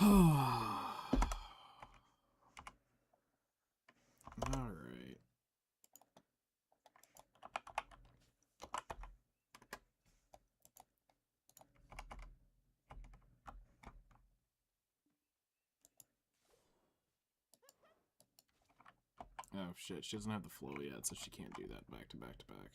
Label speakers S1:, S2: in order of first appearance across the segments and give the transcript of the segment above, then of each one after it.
S1: Alright. Oh shit, she doesn't have the flow yet, so she can't do that back to back to back.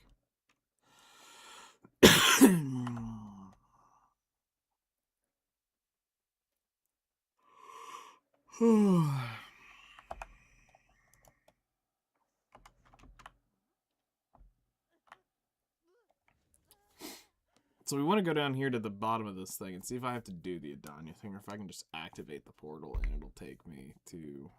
S1: So we want to go down here to the bottom of this thing and see if I have to do the Edana thing or if I can just activate the portal and it'll take me to...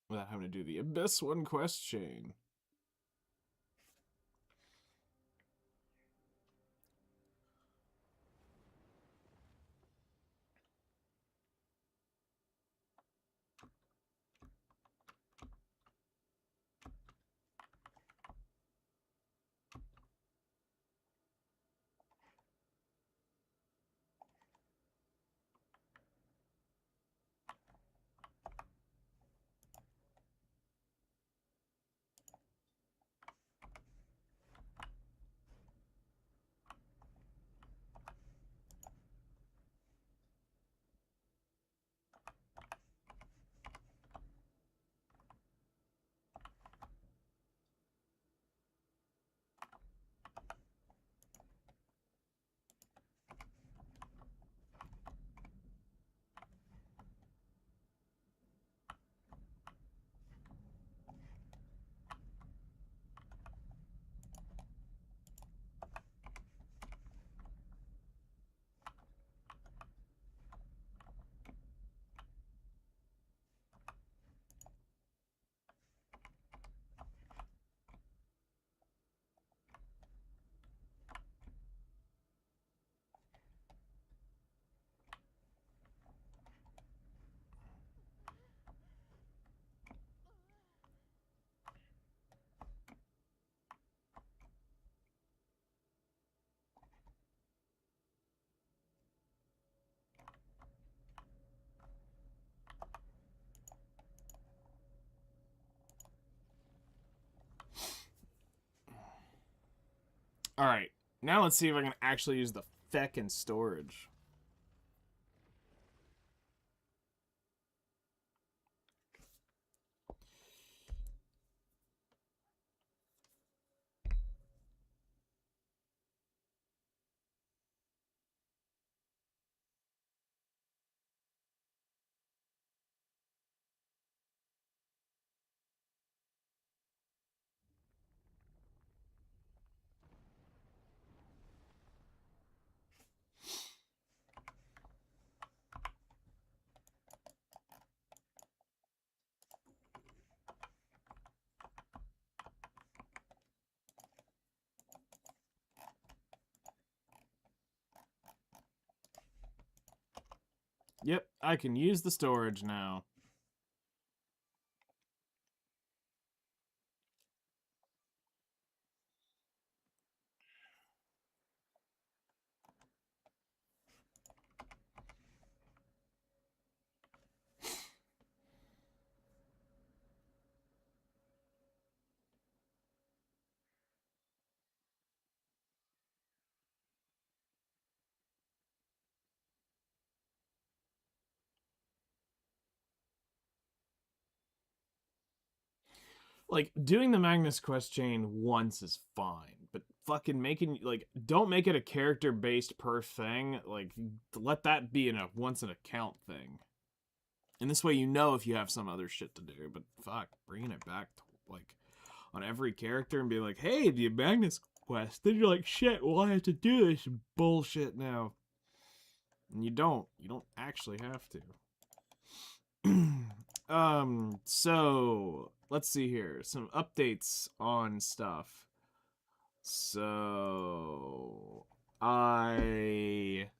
S1: without having to do the Abyss 1 quest chain. Alright, now let's see if I can actually use the feck in storage. Yep, I can use the storage now. Like, doing the Magnus quest chain once is fine, but fucking making, like, don't make it a character-based per thing. Like, let that be a once-an-account thing. And this way you know if you have some other shit to do, but fuck, bringing it back to, like, on every character and be like, hey, the Magnus quest. Then you're like, shit, well, I have to do this bullshit now. And you don't. You don't actually have to. So let's see here. Some updates on stuff. So I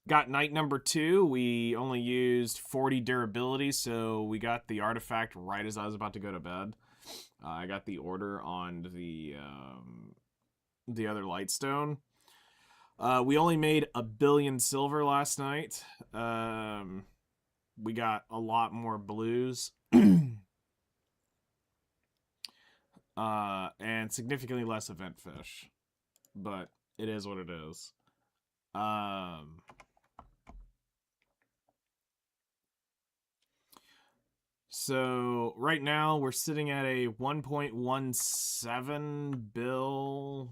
S1: Got night number 2. We only used 40 durability, so we got the artifact right as I was about to go to bed. I got the order on the other lightstone. We only made 1 billion silver last night. We got a lot more blues. And significantly less event fish. But it is what it is. So right now we're sitting at a 1.17 bill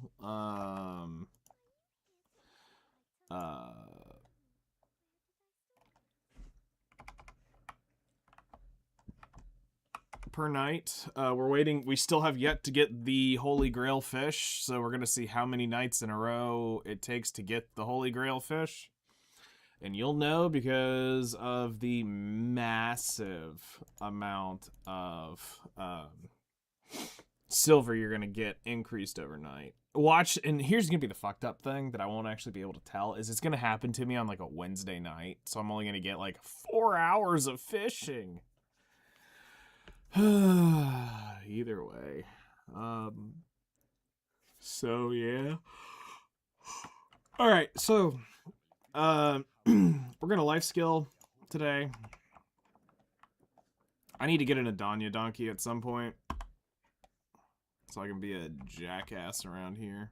S1: per night. We're waiting. We still have yet to get the Holy Grail fish, so we're gonna see how many nights in a row it takes to get the Holy Grail fish. And you'll know because of the massive amount of silver you're going to get increased overnight. Watch, and here's going to be the fucked up thing that I won't actually be able to tell, is it's going to happen to me on like a Wednesday night, so I'm only going to get like 4 hours of fishing. Either way. So, yeah. Alright, so... we're gonna life skill today. I need to get an Edana donkey at some point, so I can be a jackass around here.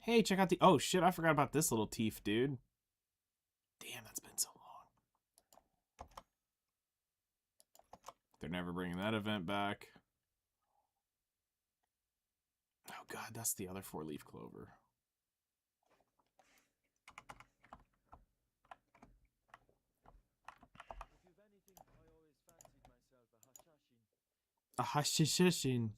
S1: Hey, check out the... Oh, shit, I forgot about this little teeth, dude. Damn, that's been so long. They're never bringing that event back. Oh, God, that's the other 4-leaf clover. A hashishin.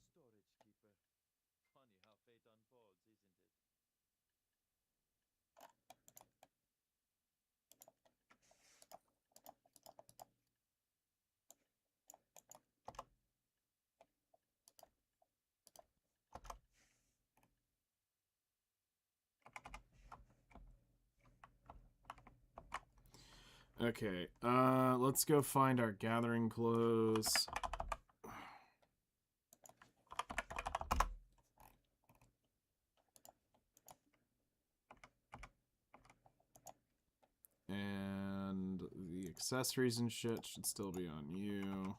S1: Okay, let's go find our gathering clothes. And the accessories and shit should still be on you.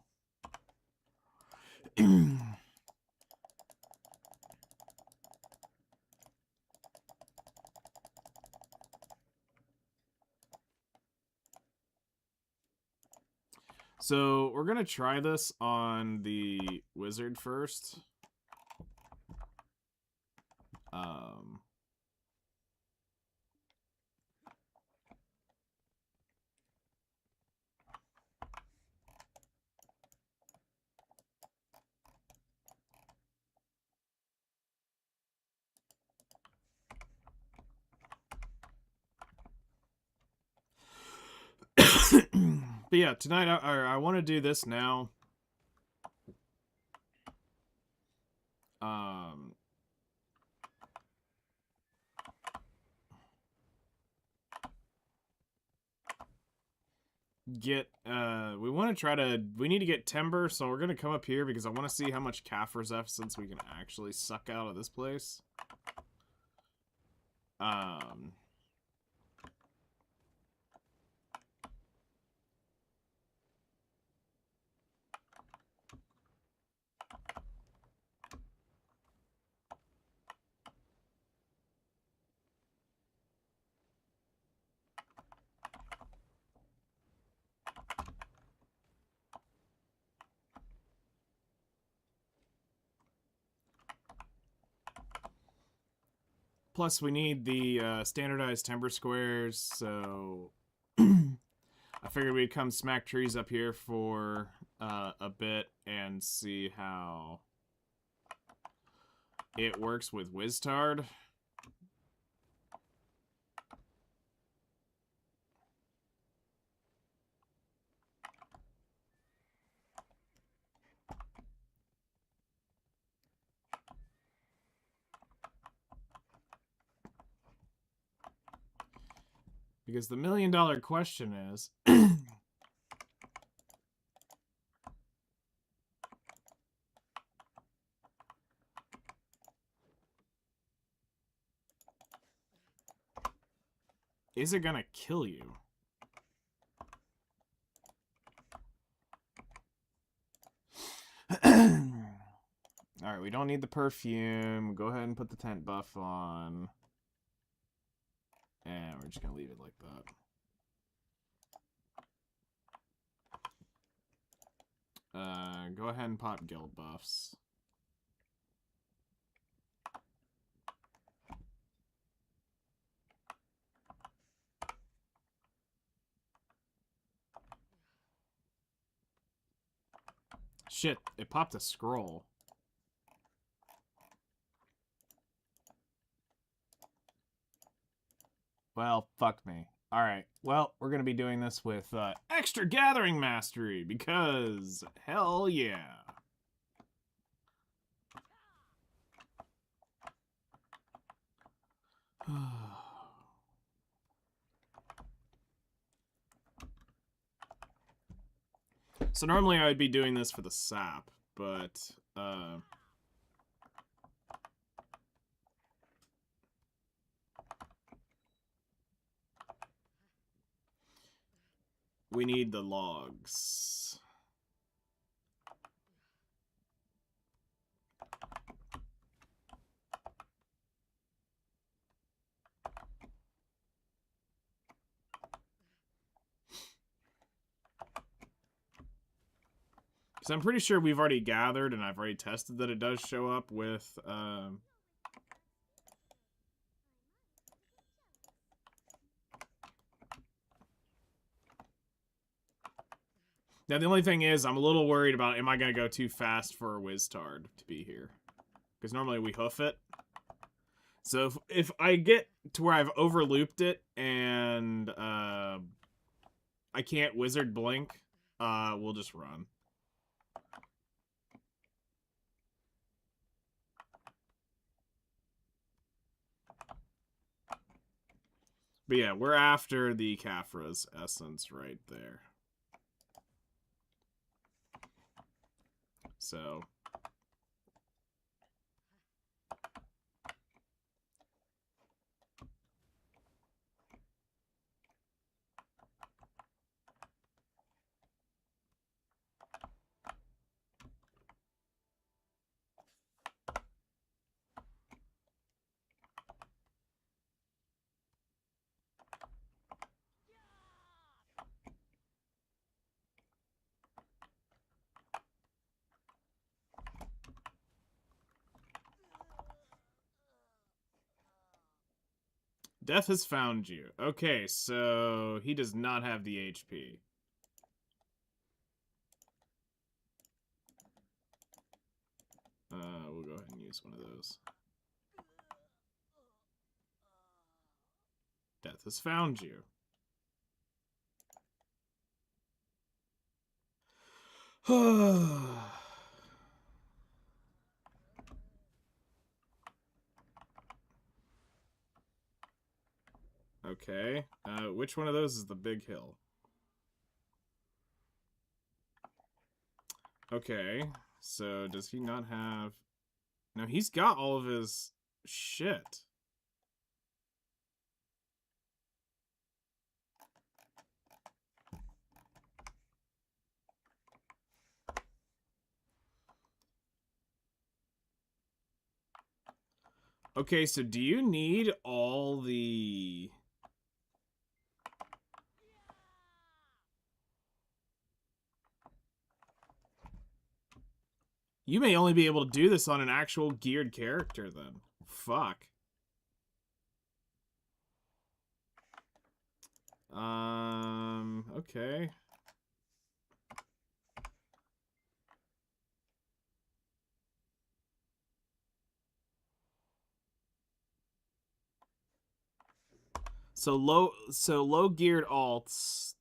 S1: So we're gonna try this on the wizard first. But yeah, tonight I want to do this now. We want to try to, we need to get timber, so we're gonna come up here because I want to see how much Kaffir's essence we can actually suck out of this place. Plus, we need the standardized timber squares, so I figured we'd come smack trees up here for a bit and see how it works with Wiztard. Because the $1,000,000 question is... is it gonna kill you? Alright, we don't need the perfume. Go ahead and put the tent buff on. And we're just gonna leave it like that. Go ahead and pop guild buffs. Shit, it popped a scroll. Well, fuck me. Alright, well, we're gonna be doing this with extra gathering mastery, because hell yeah. So normally I would be doing this for the sap, but we need the logs. Because I'm pretty sure we've already gathered and I've already tested that it does show up with... Now, the only thing is, I'm a little worried about, am I going to go too fast for a Wiztard to be here? Because normally we hoof it. So if I get to where I've overlooped it and I can't Wizard Blink, we'll just run. But yeah, we're after the Khafra's essence right there. So... Death has found you. Okay, so he does not have the HP. We'll go ahead and use one of those. Death has found you. Okay. Which one of those is the big hill? Okay. So does he not have... No, he's got all of his shit. Okay, so do you need all the... You may only be able to do this on an actual geared character, then. Fuck. Okay. So low geared alts.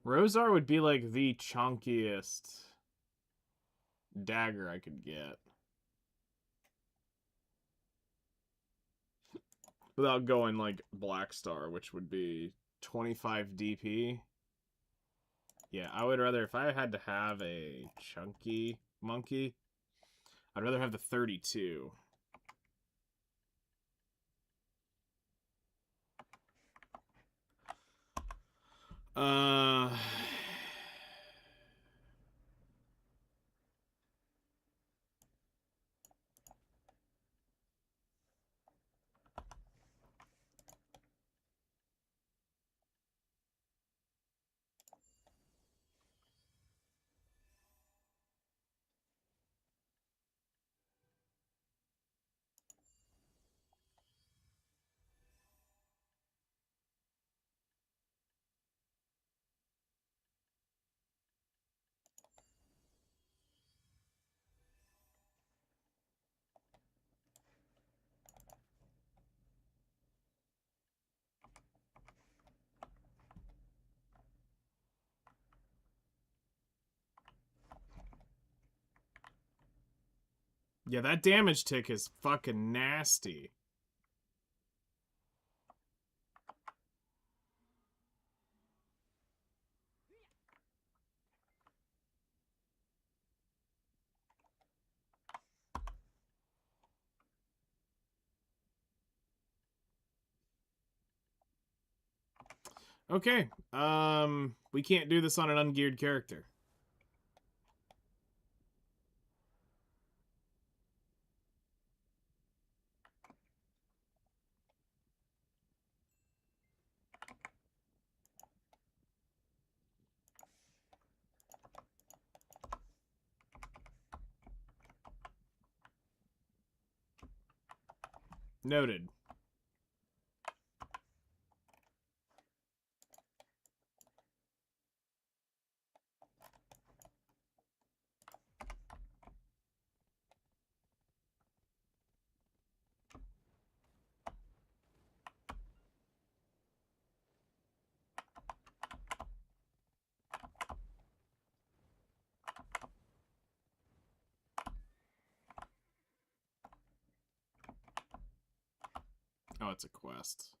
S1: Rosar would be like the chunkiest dagger I could get. Without going like Black Star, which would be 25 DP. Yeah, I would rather, if I had to have a chunky monkey, I'd rather have the 32. Uh... Yeah, that damage tick is fucking nasty. Okay, we can't do this on an ungeared character. Noted. Oh, it's a quest.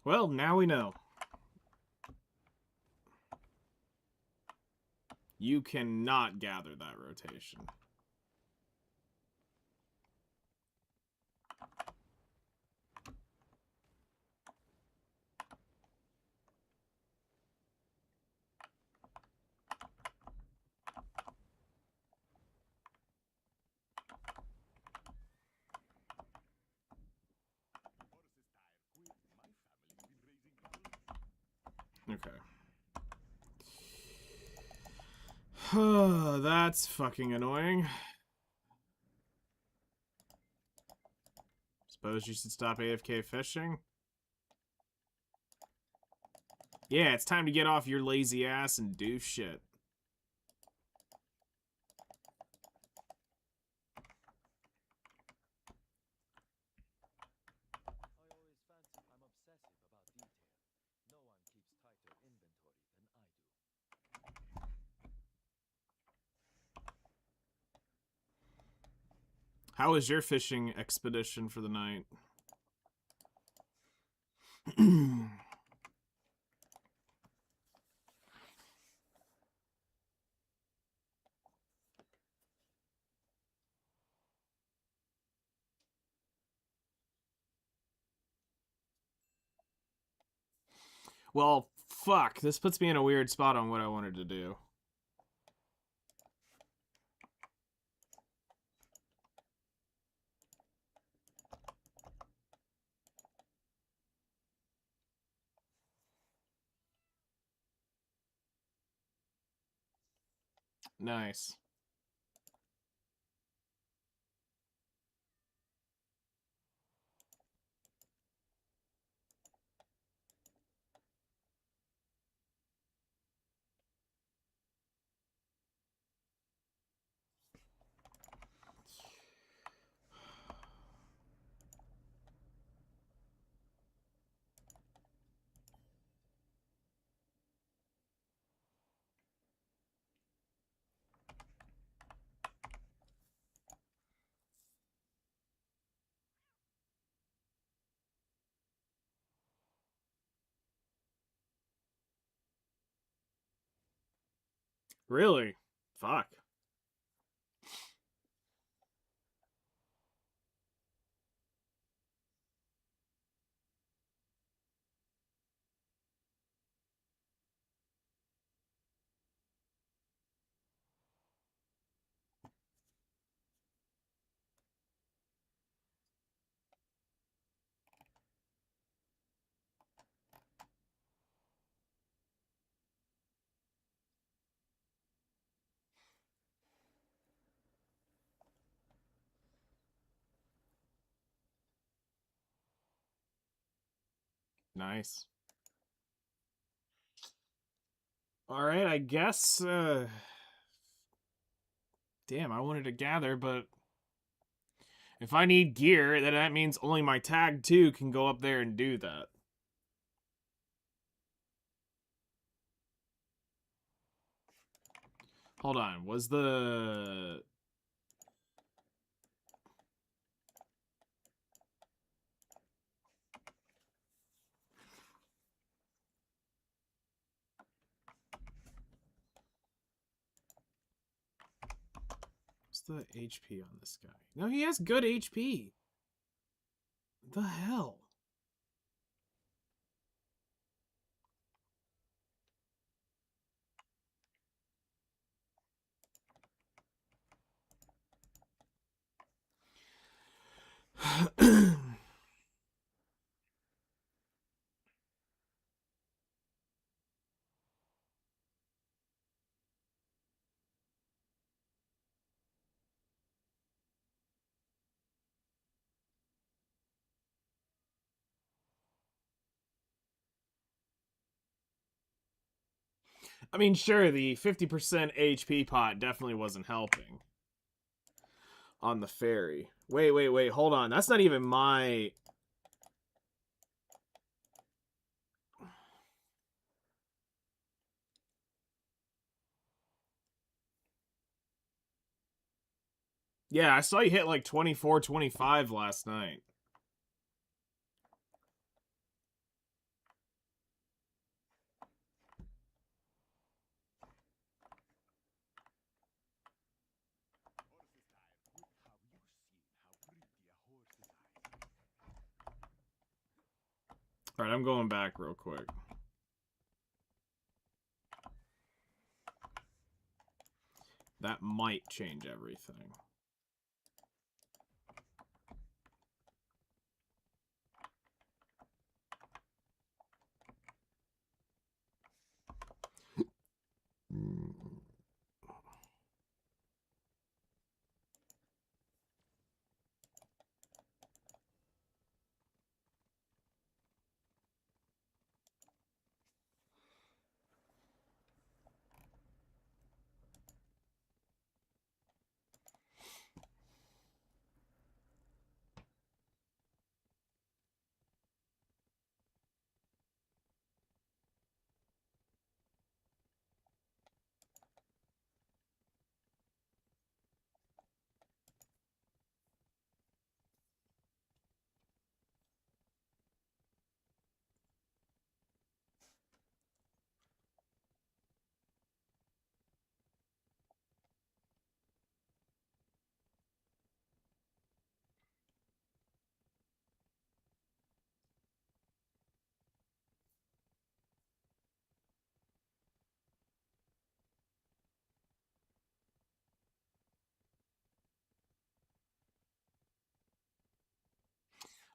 S1: Well, now we know. You cannot gather that rotation. Okay. That's fucking annoying. Suppose you should stop AFK fishing? Yeah, it's time to get off your lazy ass and do shit. How was your fishing expedition for the night? Well, fuck. This puts me in a weird spot on what I wanted to do. Nice. Really? Fuck. Nice. Alright, I guess, damn, I wanted to gather, but... If I need gear, then that means only my tag 2 can go up there and do that. Hold on, was the... What's the HP on this guy? No, he has good HP. The hell? I mean, sure, the 50% HP pot definitely wasn't helping on the ferry. Wait, hold on. That's not even my... Yeah, I saw you hit like 24, 25 last night. Alright, I'm going back real quick. That might change everything.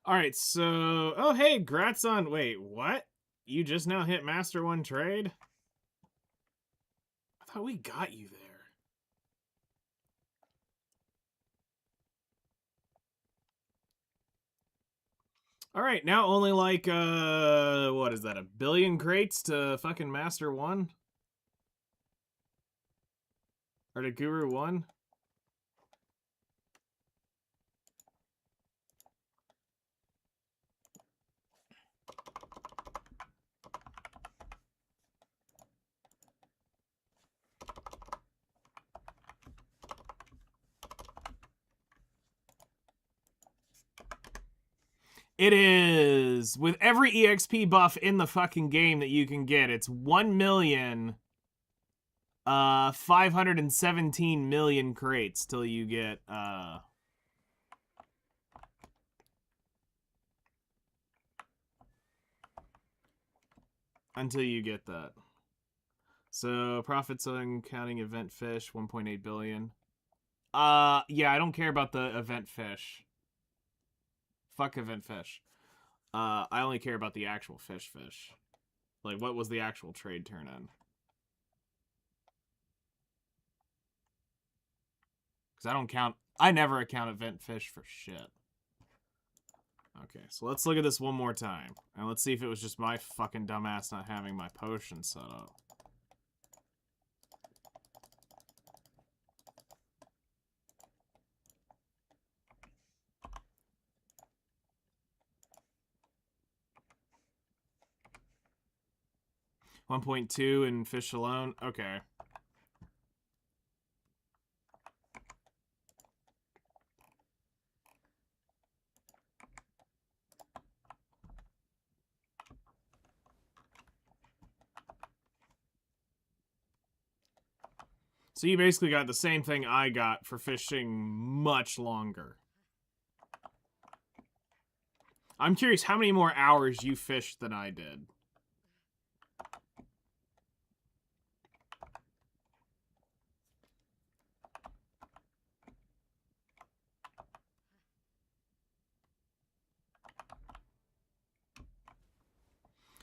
S1: Alright, so... Oh, hey, grats on... Wait, what? You just now hit Master 1 trade? I thought we got you there. Alright, now only like, what is that, a billion crates to fucking Master 1? Or to Guru 1? It is! With every EXP buff in the fucking game that you can get, it's 517 million crates till you get, until you get that. So, profits on counting event fish, 1.8 billion. Yeah, I don't care about the event fish. Fuck event fish. I only care about the actual fish. Like, what was the actual trade turn in? Because I don't count... I never account event fish for shit. Okay, so let's look at this one more time. And let's see if it was just my fucking dumbass not having my potion set up. $1.2 in fish alone? Okay. So you basically got the same thing I got for fishing much longer. I'm curious how many more hours you fished than I did.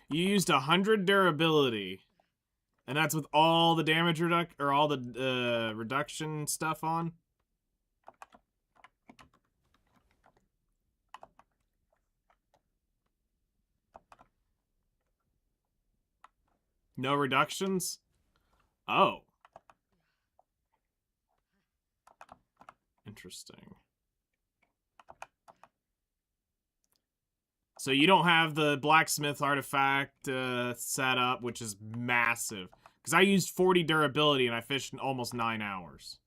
S1: You used 100 durability. And that's with all the damage or all the reduction stuff on? No reductions? Oh. Interesting. So you don't have the blacksmith artifact set up, which is massive. Because I used 40 durability and I fished in almost 9 hours.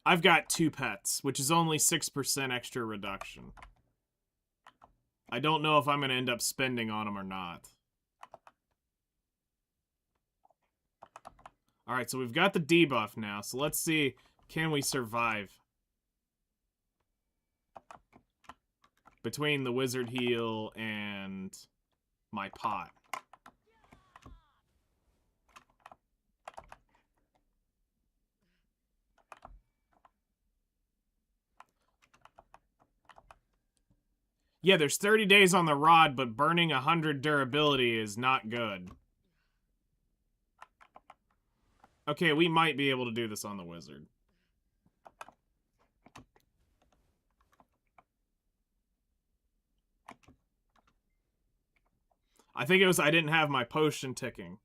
S1: I've got 2 pets, which is only 6% extra reduction. I don't know if I'm going to end up spending on them or not. Alright, so we've got the debuff now, so let's see, can we survive? Between the wizard heal and my pot. Yeah, there's 30 days on the rod, but burning 100 durability is not good. Okay, we might be able to do this on the wizard. I think it was I didn't have my potion ticking.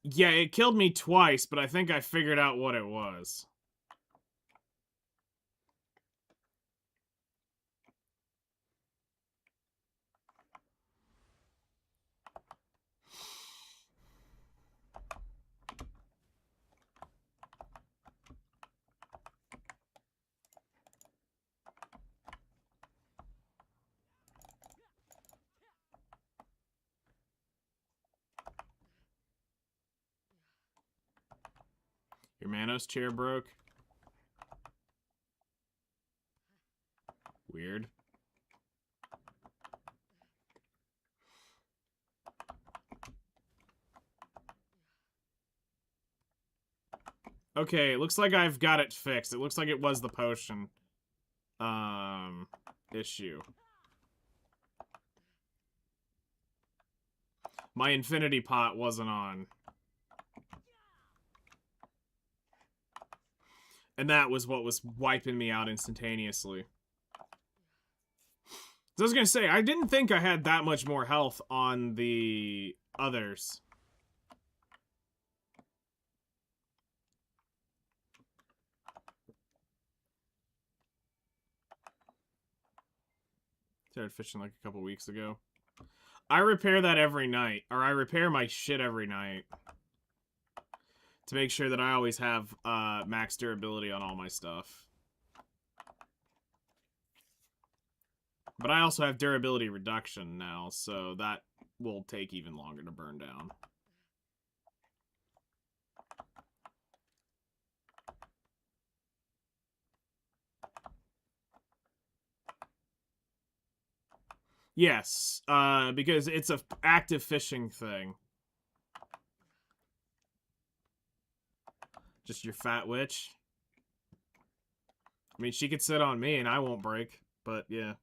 S1: Yeah, it killed me twice, but I think I figured out what it was. Your Manos chair broke. Weird. Okay, it looks like I've got it fixed. It looks like it was the potion issue. My infinity pot wasn't on. And that was what was wiping me out instantaneously. So I was gonna say, I didn't think I had that much more health on the others. Started fishing like a couple weeks ago. I repair that every night. Or I repair my shit every night. To make sure that I always have max durability on all my stuff. But I also have durability reduction now, so that will take even longer to burn down. Yes, because it's a active fishing thing. Just your fat witch. I mean, she could sit on me and I won't break, but yeah.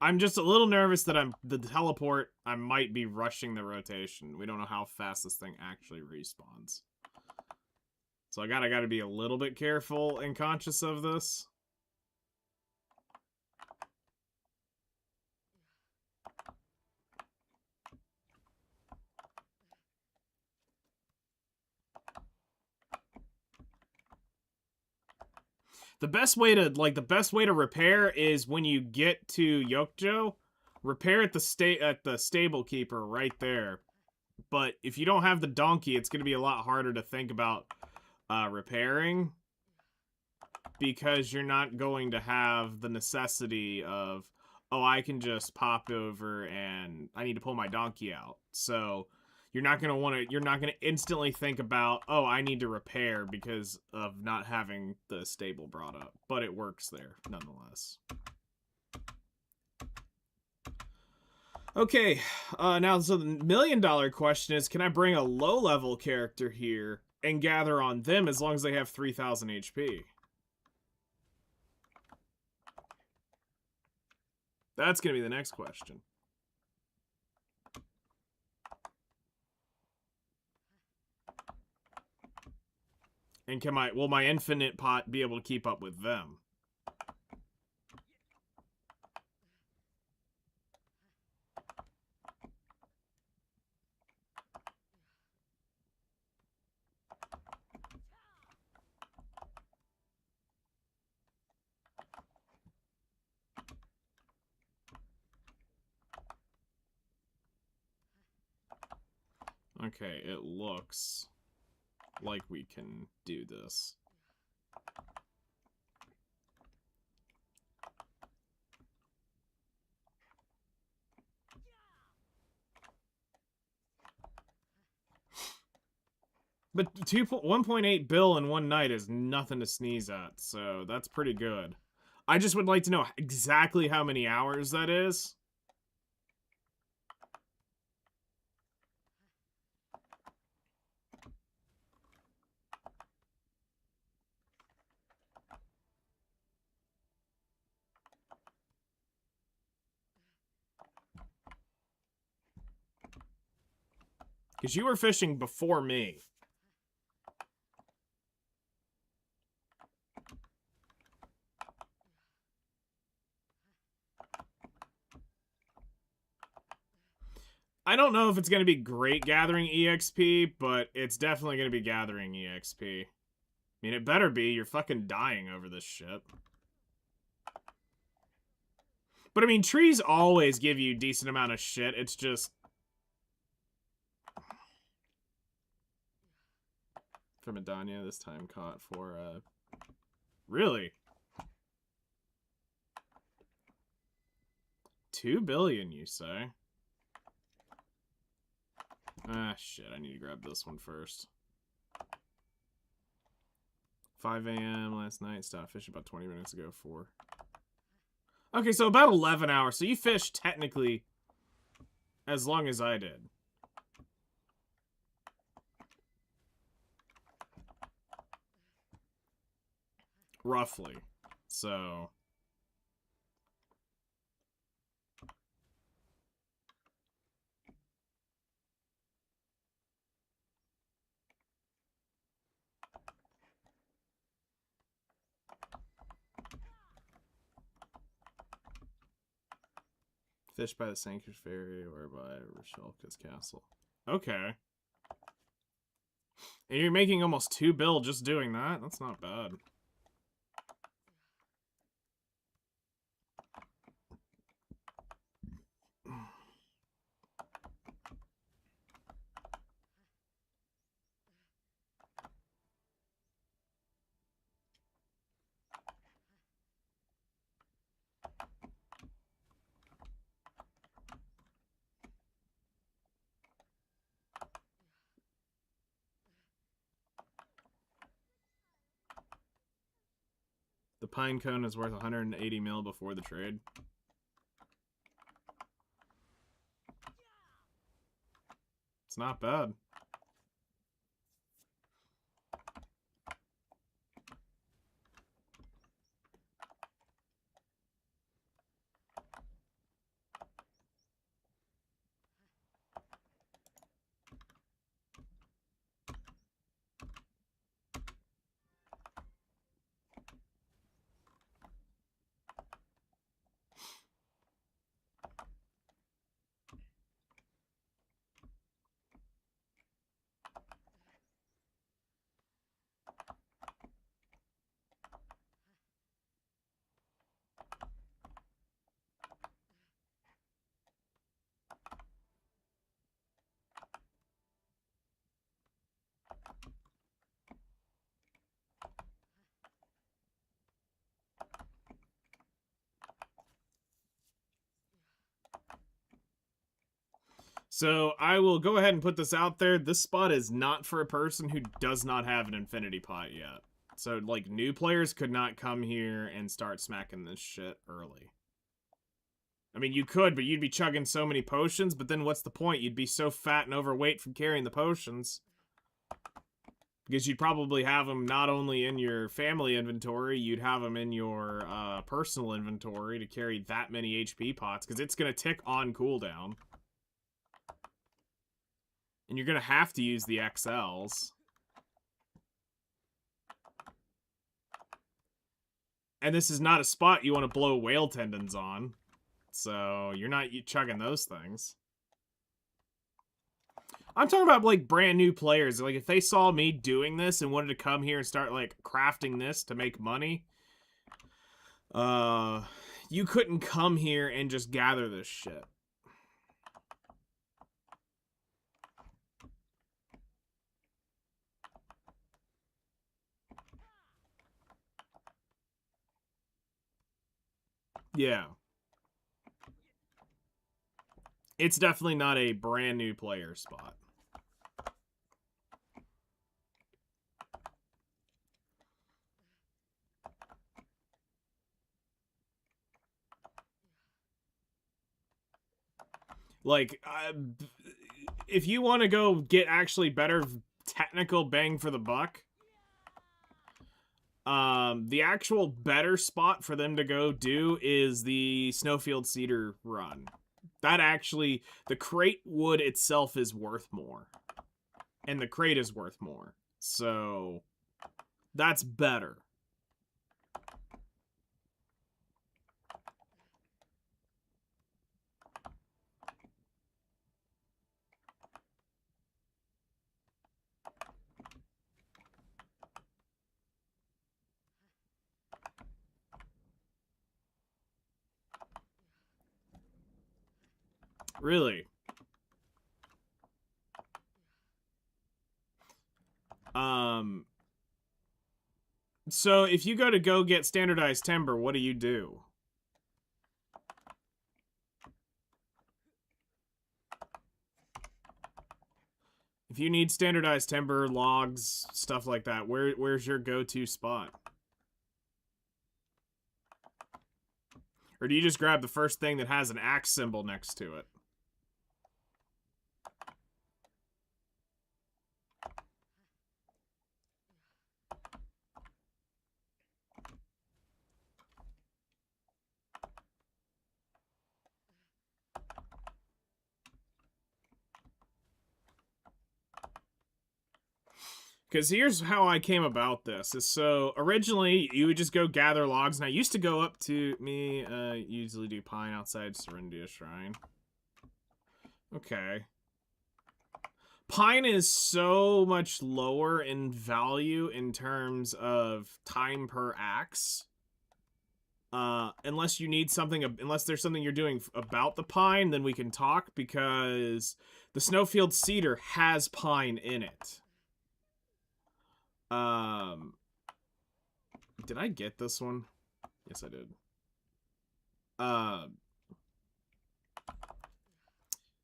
S1: I'm just a little nervous that the teleport, I might be rushing the rotation. We don't know how fast this thing actually respawns. So I gotta be a little bit careful and conscious of this. The best way to repair is when you get to Yokjo, repair at the stable keeper right there. But if you don't have the donkey, it's going to be a lot harder to think about repairing, because you're not going to have the necessity of, oh, I can just pop over and I need to pull my donkey out. So you're not going to instantly think about, oh, I need to repair because of not having the stable brought up. But it works there, nonetheless. Okay, now, so the $1 million question is, can I bring a low-level character here and gather on them as long as they have 3,000 HP? That's going to be the next question. And will my infinite pot be able to keep up with them? Okay, it looks like we can do this. But 1.8 bill in one night is nothing to sneeze at, so that's pretty good. I just would like to know exactly how many hours that is. Because you were fishing before me. I don't know if it's going to be great gathering EXP, but it's definitely going to be gathering EXP. I mean, it better be. You're fucking dying over this shit. But I mean, trees always give you a decent amount of shit. It's just... From Edana, this time caught for, Really? 2 billion, you say? Ah, shit, I need to grab this one first. 5 a.m. last night, stopped fishing about 20 minutes ago, 4. Okay, so about 11 hours. So you fished technically as long as I did. Roughly. So... Fish by the sanctuary or by Rishalka's castle. Okay. And you're making almost 2 bill just doing that? That's not bad. The pine cone is worth 180 mil before the trade. It's not bad. So I will go ahead and put this out there. This spot is not for a person who does not have an infinity pot yet. So, like, new players could not come here and start smacking this shit early. I mean, you could, but you'd be chugging so many potions, but then what's the point? You'd be so fat and overweight from carrying the potions. Because you'd probably have them not only in your family inventory, you'd have them in your personal inventory to carry that many HP pots, because it's going to tick on cooldown. And you're going to have to use the XLs. And this is not a spot you want to blow whale tendons on. So you're not chugging those things. I'm talking about, like, brand new players. Like, if they saw me doing this and wanted to come here and start, like, crafting this to make money, you couldn't come here and just gather this shit. Yeah. It's definitely not a brand new player spot. Like, if you want to go get actually better technical bang for the buck, the actual better spot for them to go do is the Snowfield Cedar run. That actually, the crate wood itself is worth more. And the crate is worth more. So, that's better. Really? So if you go get standardized timber, what do you do? If you need standardized timber, logs, stuff like that, where's your go-to spot? Or do you just grab the first thing that has an axe symbol next to it? Because here's how I came about this. Is so originally you would just go gather logs, and I used to go up to usually do pine outside Serendia Shrine. Okay. Pine is so much lower in value in terms of time per axe. Unless you need something, unless there's something you're doing about the pine, then we can talk, because the Snowfield Cedar has pine in it. Did I get this one? Yes, I did.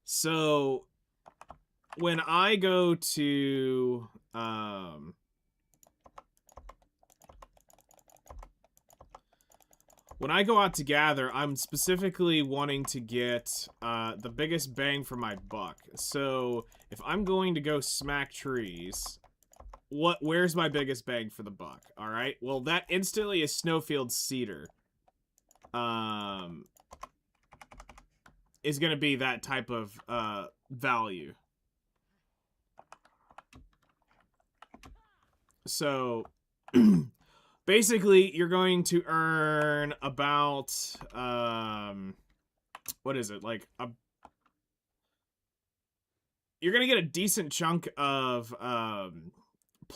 S1: So when I go to, when I go out to gather, I'm specifically wanting to get the biggest bang for my buck. So if I'm going to go smack trees, where's my biggest bang for the buck? All right. Well, that instantly is Snowfield Cedar. Is going to be that type of value. So basically, you're going to earn about what is it, like you're gonna get a decent chunk of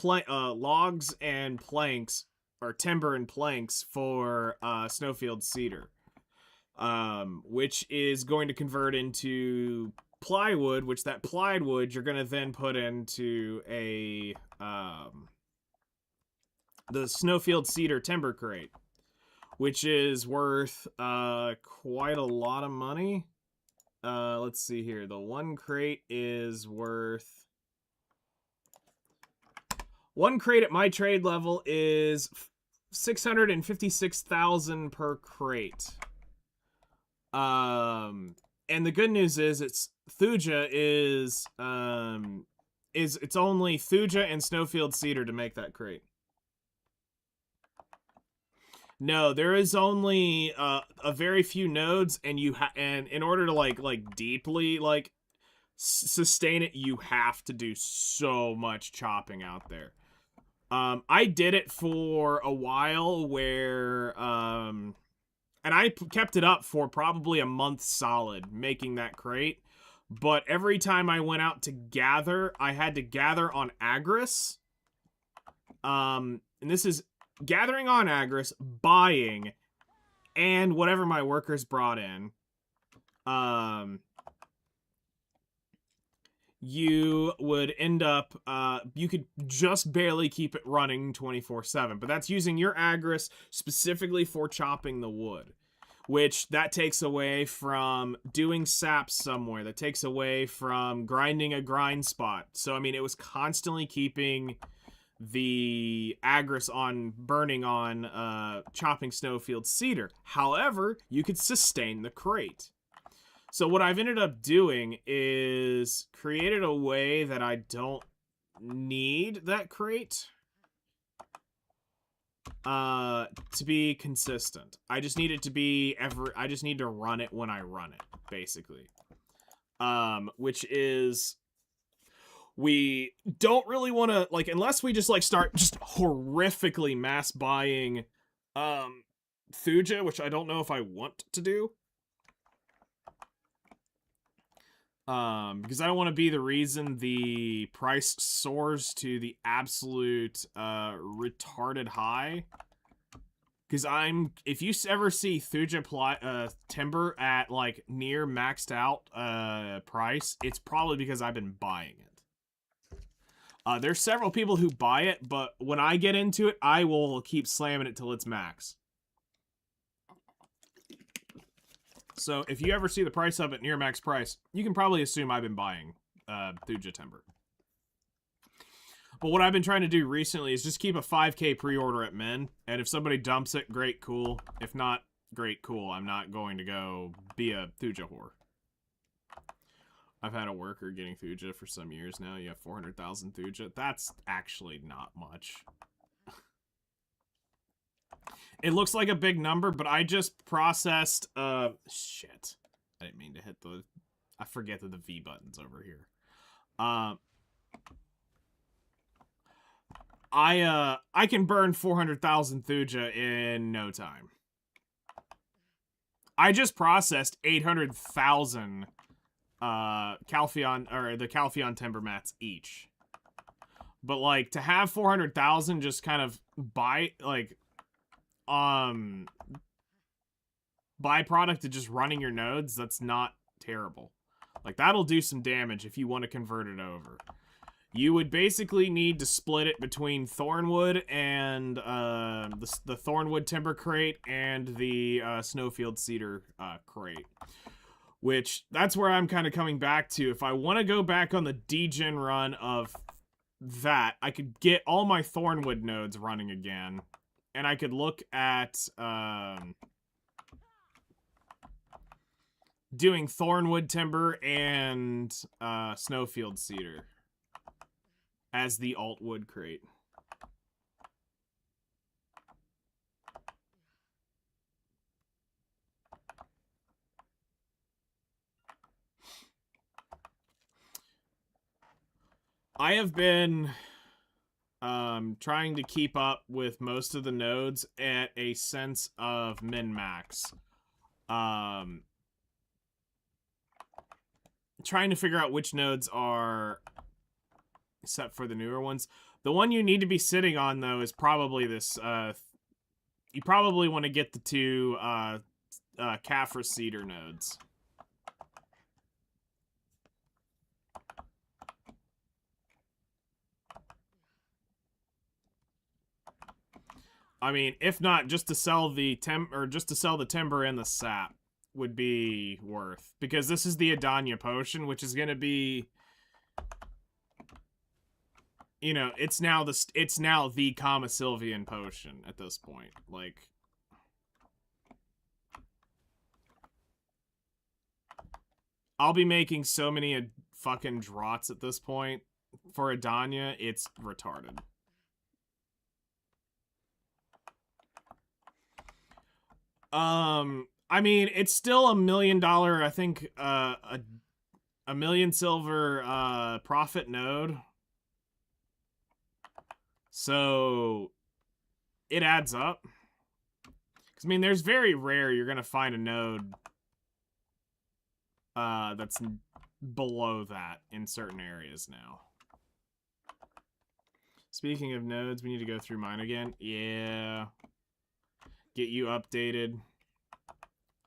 S1: logs and planks, or timber and planks, for Snowfield Cedar, which is going to convert into plywood, which that plywood you're gonna then put into a the Snowfield Cedar timber crate, which is worth quite a lot of money. Let's see here. The one crate is worth... One crate at my trade level is 656,000 per crate. And the good news is it's it's only Thuja and Snowfield Cedar to make that crate. No, there is only a very few nodes, and and in order to like deeply sustain it, you have to do so much chopping out there. I did it for a while where and I kept it up for probably a month solid, making that crate. But every time I went out to gather, I had to gather on Agris. And this is gathering on Agris, buying, and whatever my workers brought in. You would end up, you could just barely keep it running 24/7, but that's using your Agris specifically for chopping the wood, which that takes away from doing saps somewhere, that takes away from grinding a grind spot. So, I mean, it was constantly keeping the Agris on, burning on chopping Snowfield Cedar. However, you could sustain the crate. So what I've ended up doing is created a way that I don't need that crate to be consistent. I just need it to be I just need to run it when I run it, basically. Which is, we don't really want to, like, unless we just start just horrifically mass buying Thuja, which I don't know if I want to do. Because I don't want to be the reason the price soars to the absolute retarded high. Because if you ever see Thuja timber at like near maxed out price, it's probably because I've been buying it. There's several people who buy it, but when I get into it, I will keep slamming it till it's max. So if you ever see the price of it near max price, you can probably assume I've been buying Thuja timber. But what I've been trying to do recently is just keep a 5K pre-order at Min, and if somebody dumps it, great, cool. If not, great, cool. I'm not going to go be a Thuja whore. I've had a worker getting Thuja for some years now. You have 400,000 Thuja. That's actually not much. It looks like a big number, but I just processed, shit. I didn't mean to hit the, I forget that the V button's over here. I can burn 400,000 Thuja in no time. I just processed 800,000 Calpheon, or the Calpheon timber mats each. But like to have 400,000 just kind of byproduct of just running your nodes, that's not terrible. Like that'll do some damage if you want to convert it over. You would basically need to split it between Thornwood and the Thornwood timber crate and the Snowfield cedar crate. Which, that's where I'm kind of coming back to. If I want to go back on the degen run of that, I could get all my Thornwood nodes running again. And I could look at doing Thornwood timber and Snowfield cedar as the Altwood crate. I have been trying to keep up with most of the nodes at a sense of min-max. Trying to figure out which nodes are, except for the newer ones. The one you need to be sitting on, though, is probably this, you probably want to get the two Caphras cedar nodes. I mean, if not, just to sell the timber and the sap would be worth, because this is the Edana potion, which is going to be, you know, it's now the Kama Sylvian potion at this point. Like, I'll be making so many fucking draughts at this point for Edana, it's retarded. I mean, it's still $1 million, I think, a million silver, profit node. So, it adds up. Because, I mean, there's very rare you're gonna find a node, that's below that in certain areas now. Speaking of nodes, we need to go through mine again. Yeah. Get you updated.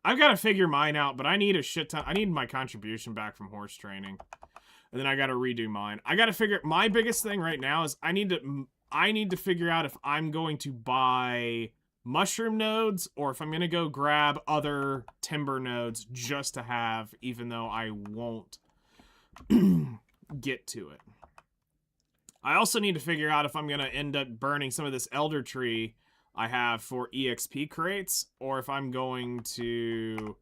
S1: I've got to figure mine out, but I need a shit ton. I need my contribution back from horse training. And then I got to redo mine. I got to figure, my biggest thing right now is I need to figure out if I'm going to buy mushroom nodes or if I'm going to go grab other timber nodes just to have, even though I won't get to it. I also need to figure out if I'm going to end up burning some of this elder tree I have for EXP crates, or if I'm going to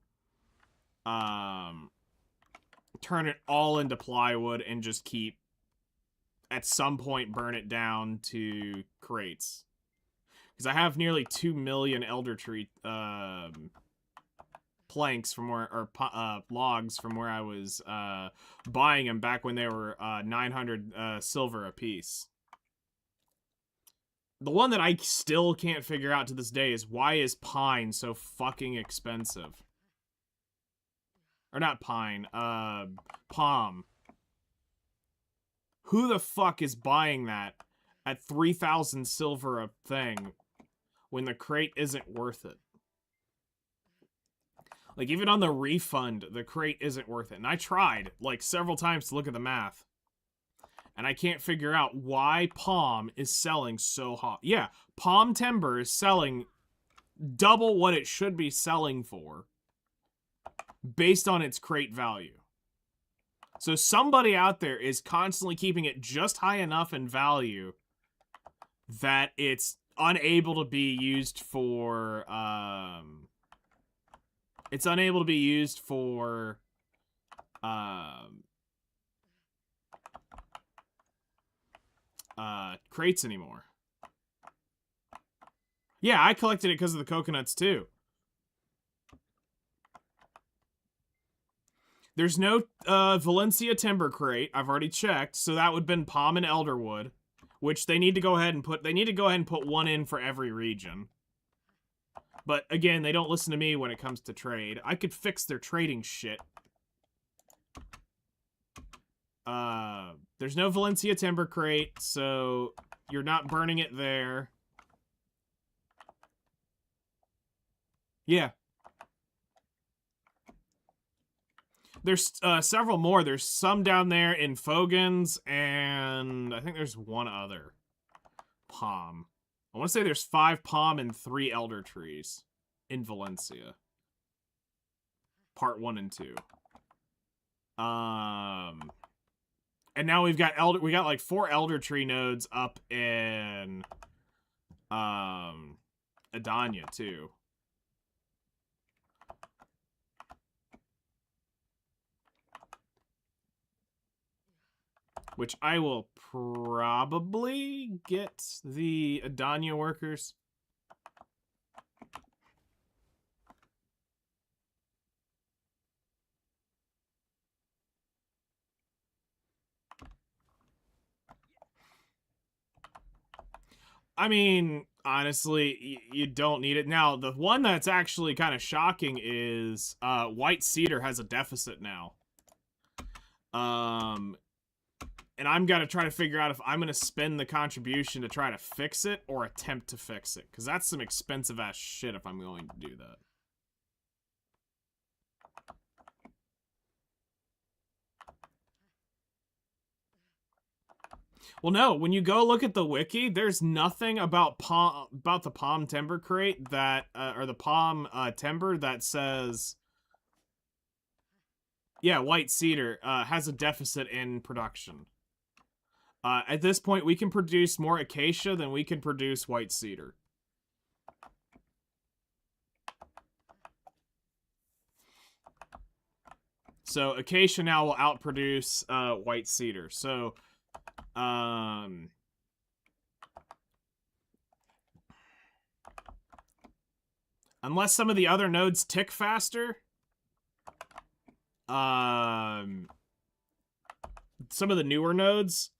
S1: turn it all into plywood and just keep, at some point, burn it down to crates. Because I have nearly 2 million elder tree planks from where, or logs from where I was buying them back when they were 900 silver a piece. The one that I still can't figure out to this day is why is pine so fucking expensive? Or not pine, palm. Who the fuck is buying that at 3,000 silver a thing when the crate isn't worth it. Like, even on the refund, the crate isn't worth it. And I tried, like, several times to look at the math. And I can't figure out why Palm is selling so hot. Yeah, Palm Timber is selling double what it should be selling for based on its crate value. So somebody out there is constantly keeping it just high enough in value that it's unable to be used for, it's unable to be used for, crates anymore. Yeah, I collected it because of the coconuts too. There's no Valencia timber crate. I've already checked, so that would have been palm and elderwood, which they need to go ahead and put. They need to go ahead and put one in for every region. But again, they don't listen to me when it comes to trade. I could fix their trading shit. There's no Valencia timber crate, so you're not burning it there. Yeah. There's several more. There's some down there in Fogan's, and I think there's one other. Palm. I want to say there's 5 palm and 3 elder trees in Valencia. Part 1 and 2. And now we got like 4 elder tree nodes up in Edana too. Which I will probably get the Edana workers. I mean, honestly, you don't need it. Now, the one that's actually kind of shocking is White Cedar has a deficit now. And I'm going to try to figure out if I'm going to spend the contribution to try to fix it or attempt to fix it. Because that's some expensive-ass shit if I'm going to do that. Well, no, when you go look at the wiki, there's nothing about the palm timber crate that, or the palm timber that says, yeah, White Cedar has a deficit in production. At this point, we can produce more acacia than we can produce White Cedar. So acacia now will outproduce White Cedar. So, unless some of the other nodes tick faster, some of the newer nodes,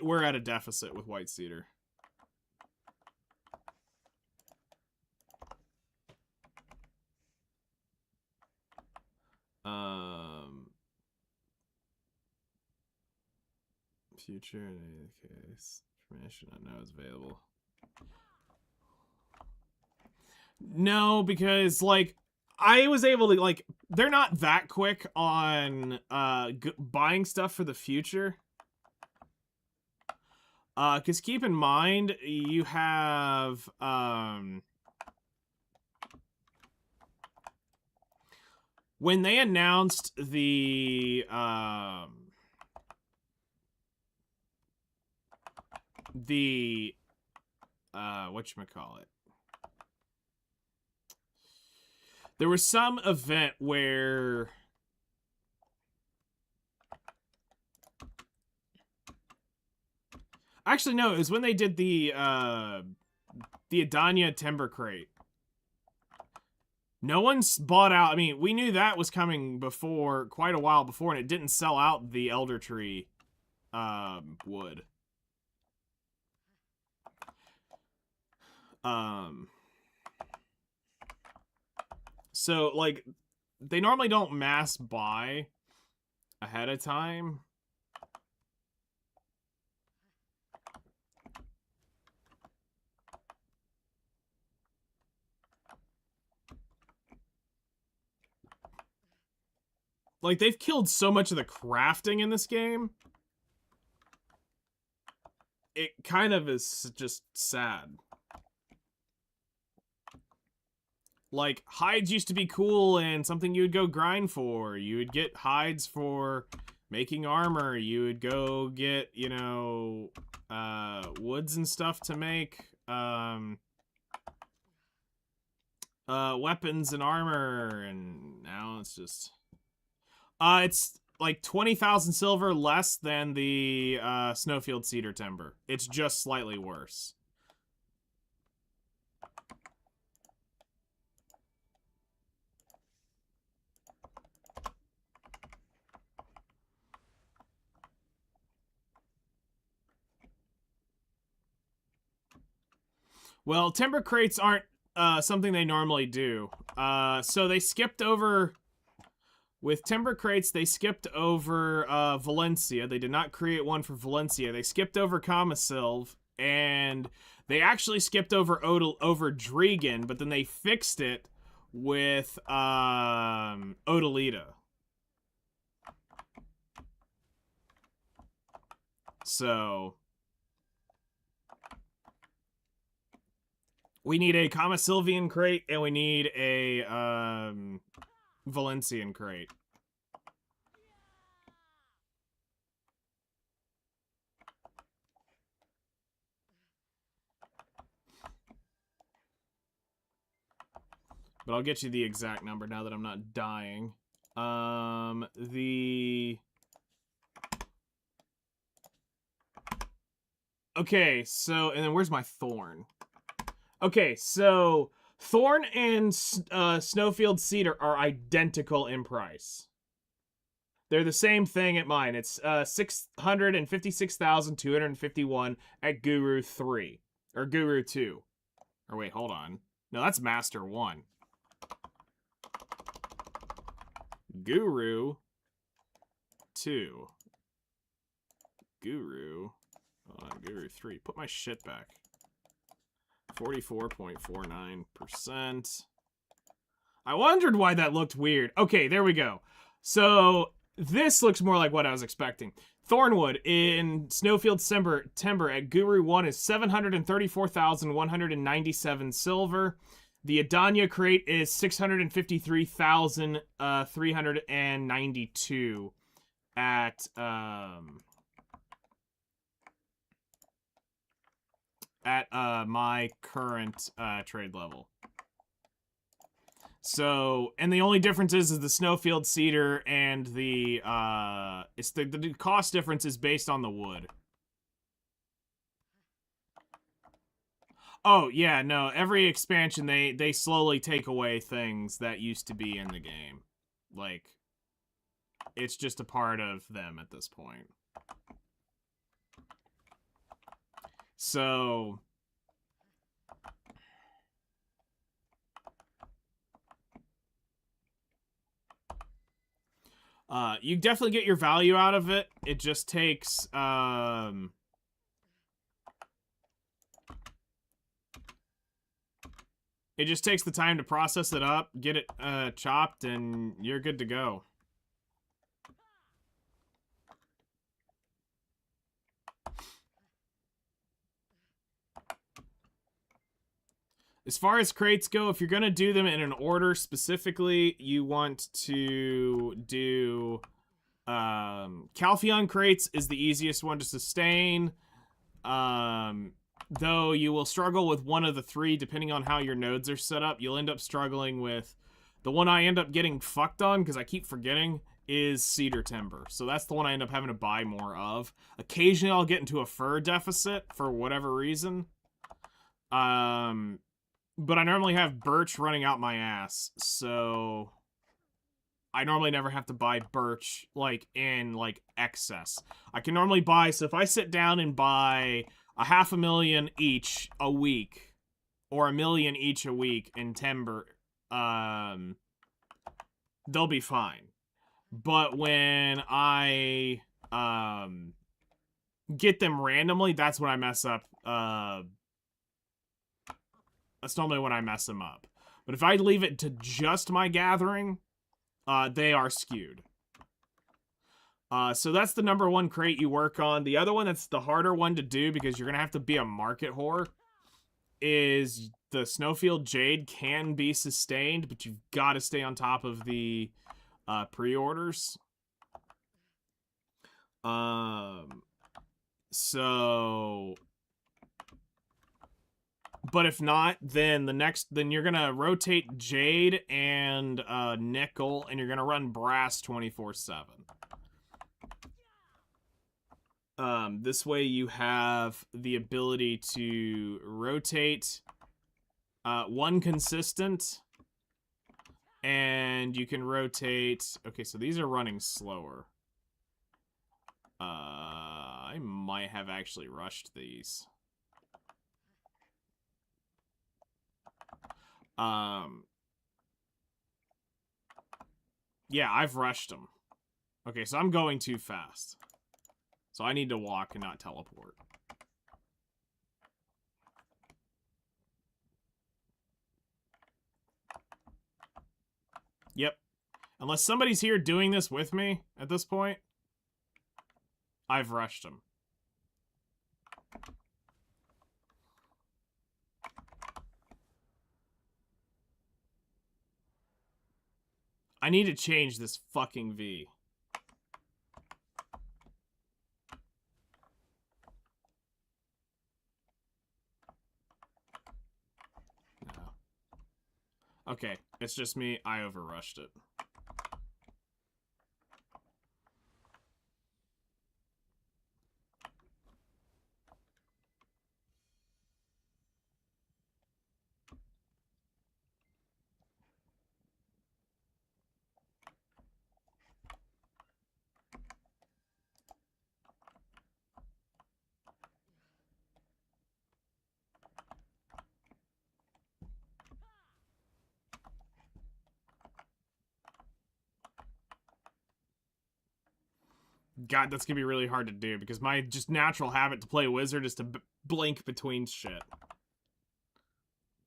S1: we're at a deficit with White Cedar. Future in any case. Information on nodes available. No, because, like, I was able to, like, they're not that quick on buying stuff for the future. Because keep in mind, you have, when they announced the, whatchamacallit, there was some event where actually no, it was when they did the Edana timber crate. No one's bought out. I mean, we knew that was coming before, quite a while before, and it didn't sell out the elder tree wood. So, like, they normally don't mass buy ahead of time. Like, they've killed so much of the crafting in this game. It kind of is just sad. Like, hides used to be cool and something you would go grind for. You would get hides for making armor. You would go get, you know, woods and stuff to make weapons and armor, and now it's just it's like 20,000 silver less than the Snowfield Cedar Timber. It's just slightly worse. Well, timber crates aren't something they normally do. So they skipped over... With timber crates, they skipped over Valencia. They did not create one for Valencia. They skipped over Kamasilv, and they actually skipped over Drigan, but then they fixed it with Odalita. So... we need a Kamasilvian crate, and we need a Valencian crate. But I'll get you the exact number now that I'm not dying. Okay, so, and then where's my thorn? Okay, so Thorn and Snowfield Cedar are identical in price. They're the same thing at mine. It's 656,251 at Guru 3. Or Guru 2. Or wait, hold on. No, that's Master 1. Guru 2. Guru. Hold on, Guru 3. Put my shit back. 44.49%. I wondered why that looked weird. Okay, there we go. So, this looks more like what I was expecting. Thornwood in Snowfield Timber at Guru 1 is 734,197 silver. The Edana crate is 653,392 at my current trade level. So, and the only difference is the Snowfield Cedar and the the cost difference is based on the wood. Oh, yeah, no, every expansion they slowly take away things that used to be in the game. Like, it's just a part of them at this point. So, you definitely get your value out of it. It just takes, it just takes the time to process it up, get it, chopped, and you're good to go. As far as crates go, if you're going to do them in an order specifically, you want to do... Calpheon crates is the easiest one to sustain. Though you will struggle with one of the three, depending on how your nodes are set up. You'll end up struggling with... The one I end up getting fucked on, because I keep forgetting, is Cedar Timber. So that's the one I end up having to buy more of. Occasionally I'll get into a fur deficit for whatever reason. But I normally have birch running out my ass, so I normally never have to buy birch, like, in, like, excess. I can normally buy, so if I sit down and buy 500,000 each a week, or 1,000,000 each a week in timber, they'll be fine. But when I, get them randomly, that's when I mess up, that's normally when I mess them up. But if I leave it to just my gathering, they are skewed. So that's the number one crate you work on. The other one that's the harder one to do because you're going to have to be a market whore is the Snowfield Jade can be sustained, but you've got to stay on top of the pre-orders. So... But if not, then then you're gonna rotate Jade and Nickel, and you're gonna run Brass 24/7. This way you have the ability to rotate one consistent, and you can rotate... Okay, so these are running slower. I might have actually rushed these. Yeah, I've rushed them. Okay, so I'm going too fast. So I need to walk and not teleport. Yep. Unless somebody's here doing this with me at this point, I've rushed them. I need to change this fucking V. No. Okay, it's just me. I overrushed it. God, that's gonna be really hard to do because my just natural habit to play wizard is to blink between shit.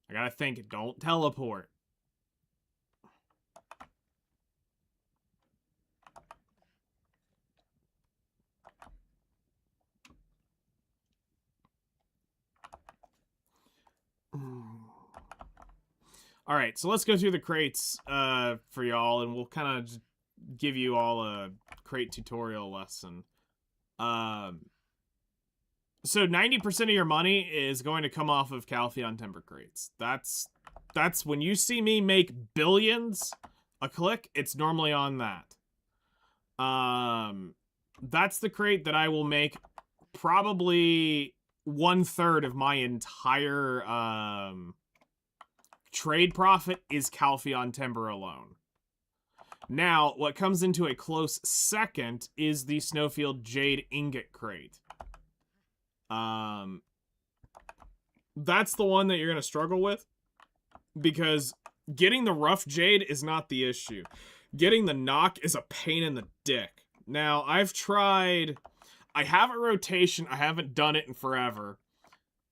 S1: I gotta think, don't teleport. Alright, so let's go through the crates for y'all, and we'll kind of give you all a crate tutorial lesson. So 90% of your money is going to come off of Calpheon Timber crates. That's when you see me make billions a click, it's normally on that. That's the crate that I will make probably 1/3 of my entire trade profit is Calpheon Timber alone. Now, what comes into a close second is the Snowfield Jade Ingot crate. That's the one that you're going to struggle with, because getting the rough jade is not the issue. Getting the knock is a pain in the dick. Now, I have a rotation, I haven't done it in forever.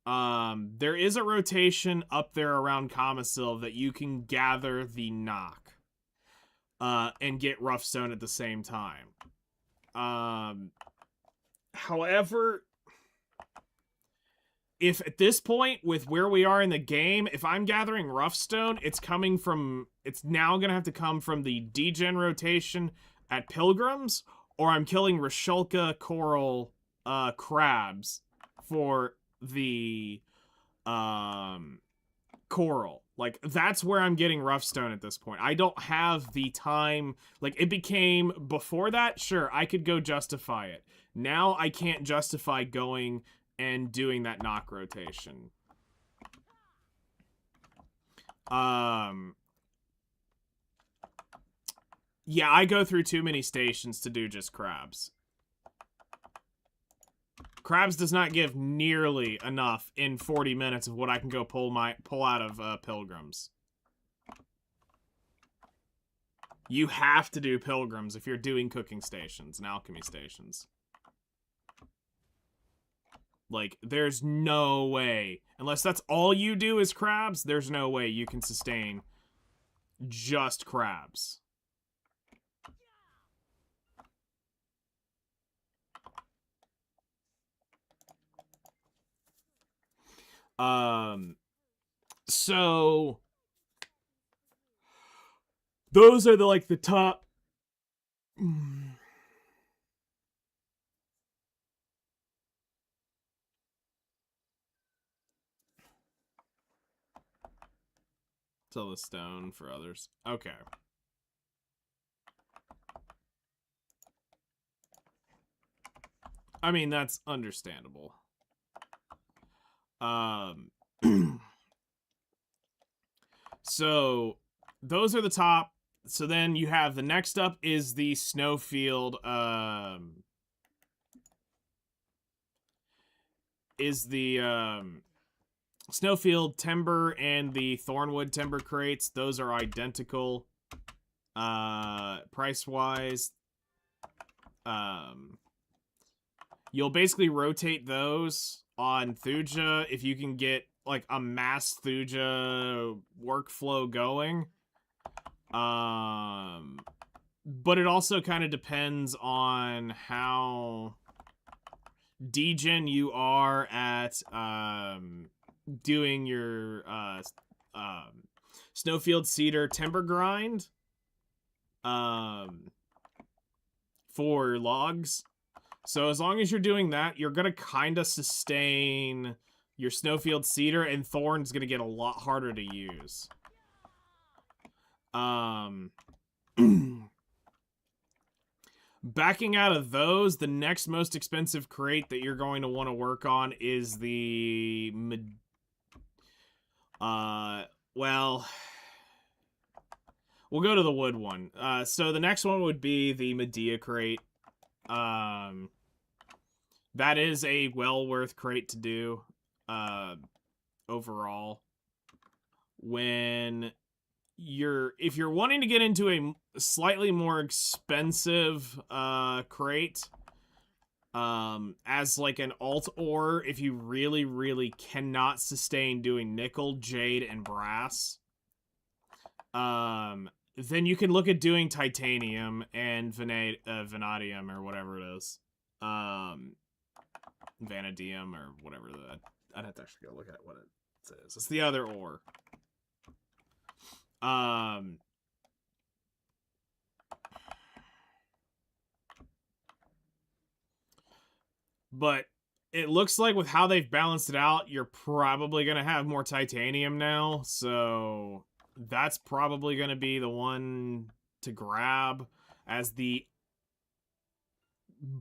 S1: There is a rotation up there around Kamasil that you can gather the knock, and get rough stone at the same time. However, if at this point, with where we are in the game, if I'm gathering rough stone, it's now gonna have to come from the degen rotation at Pilgrims, or I'm killing Rashulka coral crabs for the coral. Like, that's where I'm getting rough stone at this point. I don't have the time. Like, it became, before that, sure, I could go justify it. Now I can't justify going and doing that knock rotation. Yeah, I go through too many stations to do just crabs. Crabs does not give nearly enough in 40 minutes of what I can go pull out of Pilgrims. You have to do Pilgrims if you're doing cooking stations and alchemy stations. Like, there's no way, unless that's all you do is crabs, there's no way you can sustain just crabs. So those are the top. Till the stone for others. Okay. I mean, that's understandable. So those are the top. So then you have the next up is the snowfield. Is the snowfield timber and the thornwood timber crates. Those are identical. Price wise, you'll basically rotate those on Thuja if you can get like a mass Thuja workflow going. But it also kind of depends on how degen you are at doing your snowfield cedar timber grind for logs. So as long as you're doing that, you're gonna kind of sustain your snowfield cedar, and thorn's gonna get a lot harder to use. Backing out of those, the next most expensive crate that you're going to want to work on is the well, we'll go to the wood one. So the next one would be the Medea crate. That is a well worth crate to do overall. If you're wanting to get into a slightly more expensive crate as like an alt ore, if you really cannot sustain doing nickel, jade, and brass, then you can look at doing titanium and vanadium or whatever it is. Vanadium or whatever that. I'd have to actually go look at what it says. It's the other ore. But it looks like with how they've balanced it out, you're probably going to have more titanium now. So that's probably going to be the one to grab as the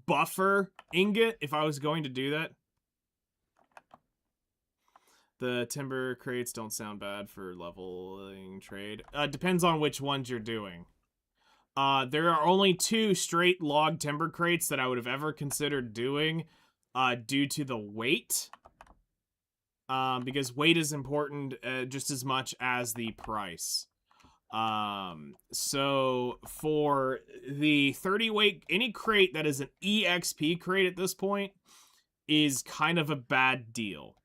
S1: buffer ingot if I was going to do that. The timber crates don't sound bad for leveling trade. Depends on which ones you're doing. There are only 2 straight log timber crates that I would have ever considered doing due to the weight. Because weight is important just as much as the price. So for the 30 weight, any crate that is an EXP crate at this point is kind of a bad deal.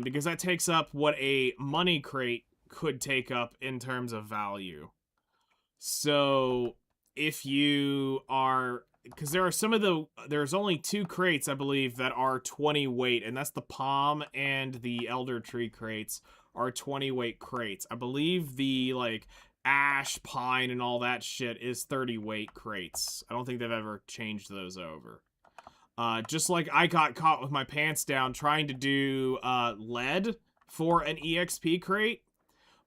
S1: Because that takes up what a money crate could take up in terms of value. So if you are, because there's only 2 crates, I believe, that are 20 weight, and that's the palm and the elder tree crates are 20 weight crates. I believe the like ash, pine, and all that shit is 30 weight crates. I don't think they've ever changed those over. Just like I got caught with my pants down trying to do lead for an EXP crate.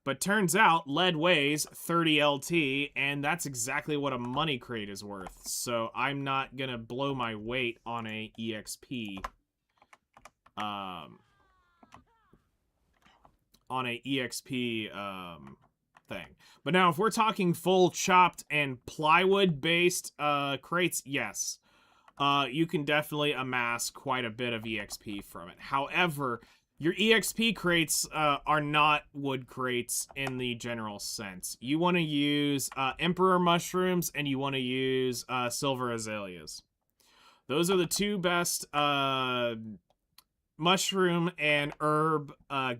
S1: But turns out lead weighs 30 LT, and that's exactly what a money crate is worth. So I'm not gonna blow my weight on a EXP. Thing. But now if we're talking full chopped and plywood based crates, yes. You can definitely amass quite a bit of EXP from it. However, your EXP crates are not wood crates in the general sense. You want to use Emperor Mushrooms and you want to use Silver Azaleas. Those are the 2 best mushroom and herb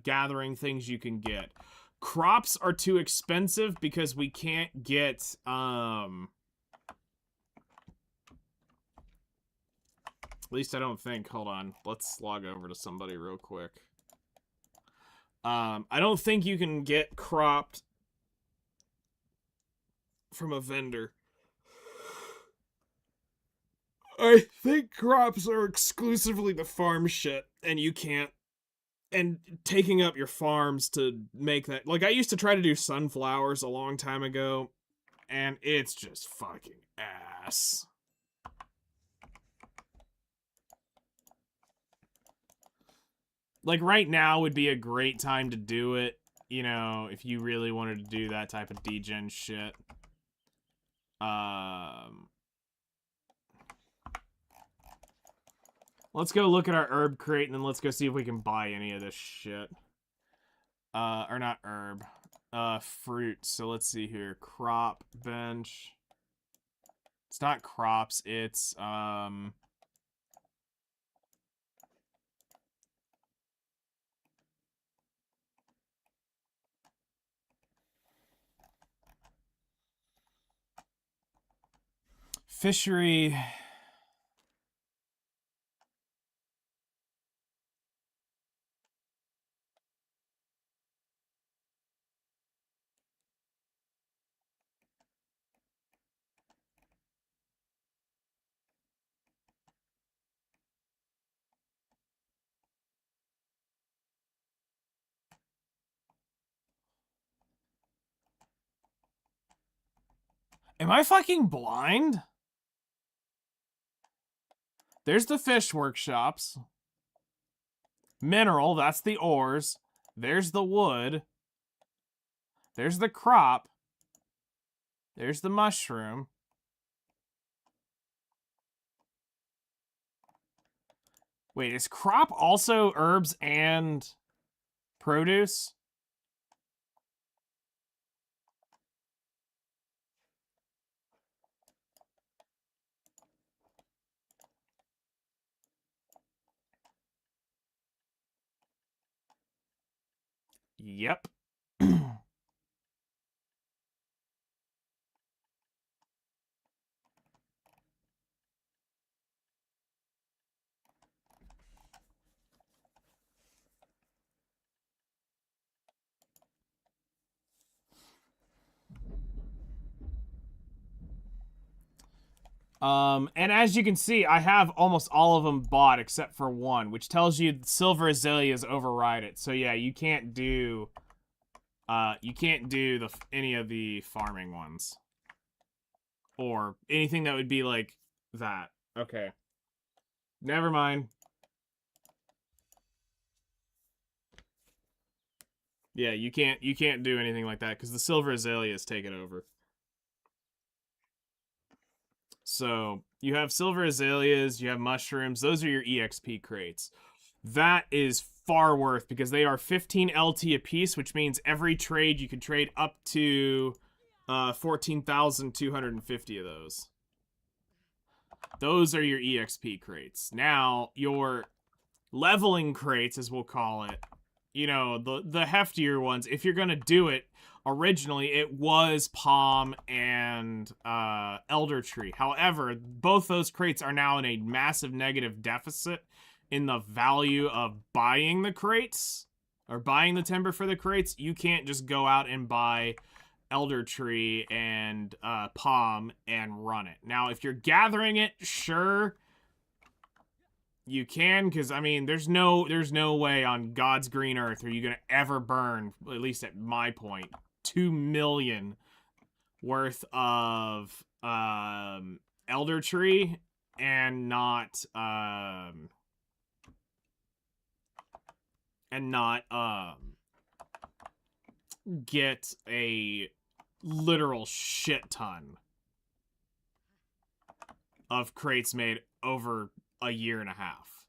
S1: gathering things you can get. Crops are too expensive because we can't get... At least I don't think. Hold on. Let's log over to somebody real quick. I don't think you can get cropped from a vendor. I think crops are exclusively the farm shit, and you can't. And taking up your farms to make that. Like, I used to try to do sunflowers a long time ago, and it's just fucking ass. Like, right now would be a great time to do it, you know, if you really wanted to do that type of degen shit. Let's go look at our herb crate, and then let's go see if we can buy any of this shit. Or not herb. Fruit. So let's see here. Crop bench. It's not crops, it's, fishery. Am I fucking blind? There's the fish workshops. Mineral, that's the ores. There's the wood. There's the crop. There's the mushroom. Wait, is crop also herbs and produce? Yep. And as you can see, I have almost all of them bought except for one, which tells you silver azaleas override it. So yeah, you can't do any of the farming ones. Or anything that would be like that. Okay. Never mind. Yeah, you can't do anything like that because the silver azaleas take it over. So you have silver azaleas, you have mushrooms. Those are your EXP crates. That is far worth because they are 15 LT a piece, which means every trade you can trade up to 14,250 of those. Those are your EXP crates. Now, your leveling crates, as we'll call it, you know, the heftier ones, if you're going to do it, originally it was Palm and Elder Tree. However, both those crates are now in a massive negative deficit in the value of buying the crates, or buying the timber for the crates. You can't just go out and buy Elder Tree and Palm and run it. Now, if you're gathering it, sure, you can, because I mean, there's no way on God's green earth are you gonna ever burn, at least at my point, 2 million worth of Elder Tree and not get a literal shit ton of crates made over a year and a half.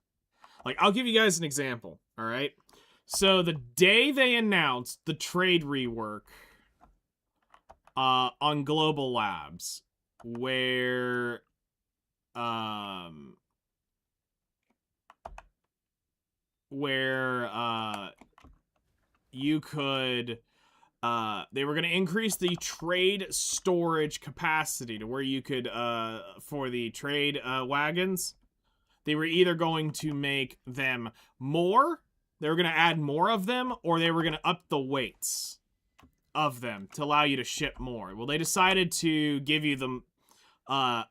S1: Like, I'll give you guys an example, all right? So the day they announced the trade rework on Global Labs, where you could they were going to increase the trade storage capacity to where you could for the trade wagons, they were either going to make them more They were going to add more of them, or they were going to up the weights of them to allow you to ship more. Well, they decided to give you them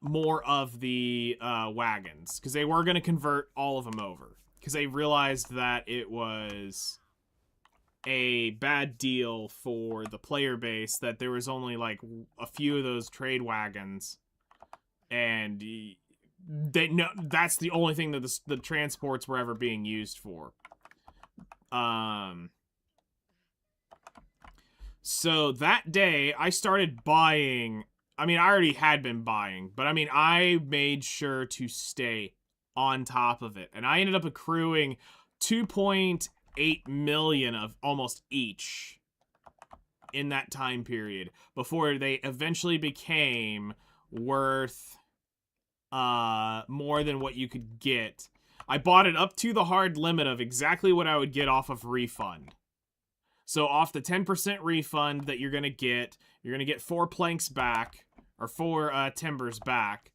S1: more of the wagons, because they were going to convert all of them over, because they realized that it was a bad deal for the player base that there was only like a few of those trade wagons, and that's the only thing that the transports were ever being used for. So that day I started buying. I mean, I already had been buying, but I mean, I made sure to stay on top of it, and I ended up accruing 2.8 million of almost each in that time period before they eventually became worth more than what you could get. I bought it up to the hard limit of exactly what I would get off of refund. So off the 10% refund that you're gonna get 4 planks back, or 4 timbers back.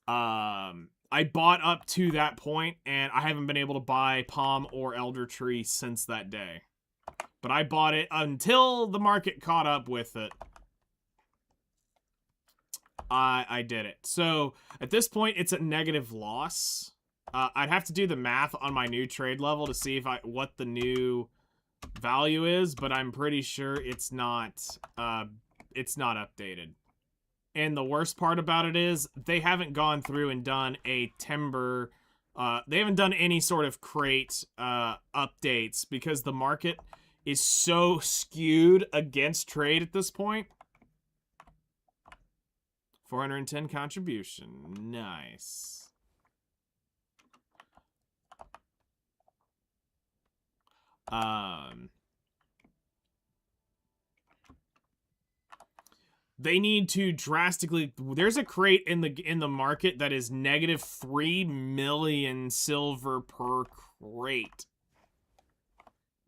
S1: I bought up to that point, and I haven't been able to buy palm or elder tree since that day. But I bought it until the market caught up with it. I did it. So at this point, it's a negative loss. I'd have to do the math on my new trade level to see what the new value is, but I'm pretty sure it's not updated. And the worst part about it is they haven't gone through and done a timber. They haven't done any sort of crate updates because the market is so skewed against trade at this point. 410 contribution. Nice. They need to drastically. There's a crate in the market that is negative 3 million silver per crate.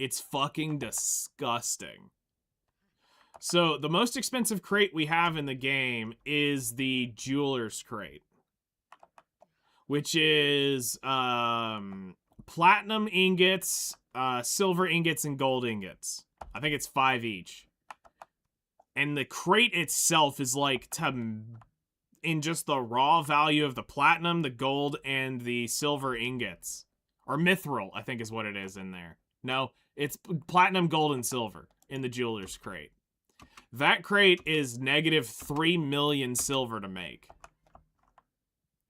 S1: It's fucking disgusting. So the most expensive crate we have in the game is the jeweler's crate, which is platinum ingots, silver ingots, and gold ingots. I think it's 5 each. And the crate itself is like, in just the raw value of the platinum, the gold, and the silver ingots. Or mithril, I think is what it is in there. No, it's platinum, gold, and silver in the jeweler's crate. That crate is negative 3 million silver to make.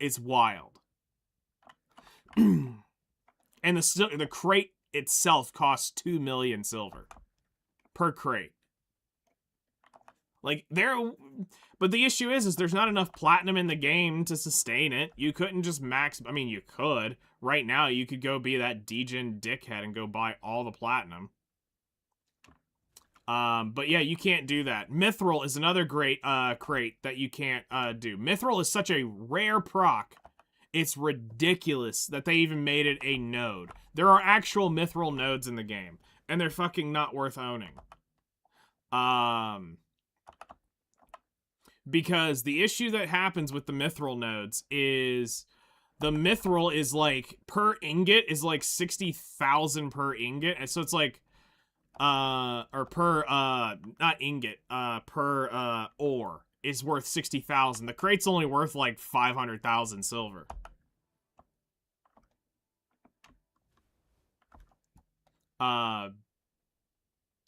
S1: It's wild. And the crate itself costs 2 million silver per crate. Like, but the issue is there's not enough platinum in the game to sustain it. You couldn't just max, I mean, you could. Right now, you could go be that degen dickhead and go buy all the platinum. But yeah, you can't do that. Mithril is another great, crate that you can't, do. Mithril is such a rare proc. It's ridiculous that they even made it a node. There are actual mithril nodes in the game, and they're fucking not worth owning. Because the issue that happens with the mithril nodes is the mithril is like, per ingot is like 60,000 per ingot. And so it's like, or per, not ingot, per, ore is worth 60,000. The crate's only worth like 500,000 silver.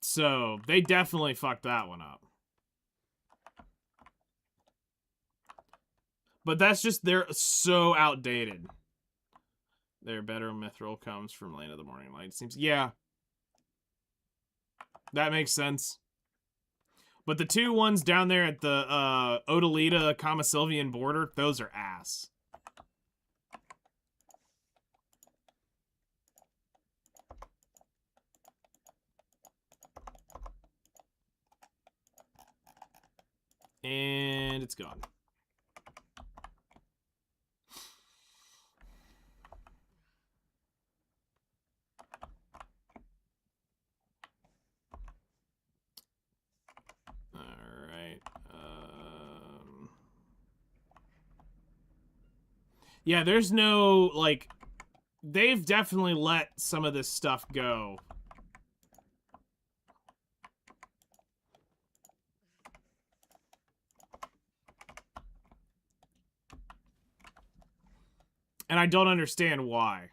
S1: So they definitely fucked that one up. But that's just, they're so outdated. Their better mithril comes from Lane of the Morning Light. It seems, yeah. That makes sense. But the 2 ones down there at the Odalita Kamasilvian border, those are ass. And it's gone. Yeah, there's no, like, they've definitely let some of this stuff go. And I don't understand why.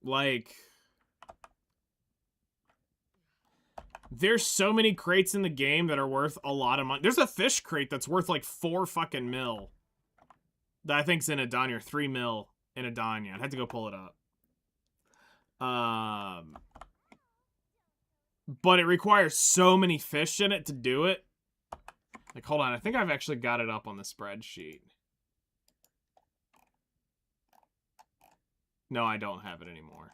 S1: Like, there's so many crates in the game that are worth a lot of money. There's a fish crate that's worth like 4 fucking mil. That I think's in Edana, or 3 mil in Edana. I'd have to go pull it up. But it requires so many fish in it to do it. Like, hold on. I think I've actually got it up on the spreadsheet. No, I don't have it anymore.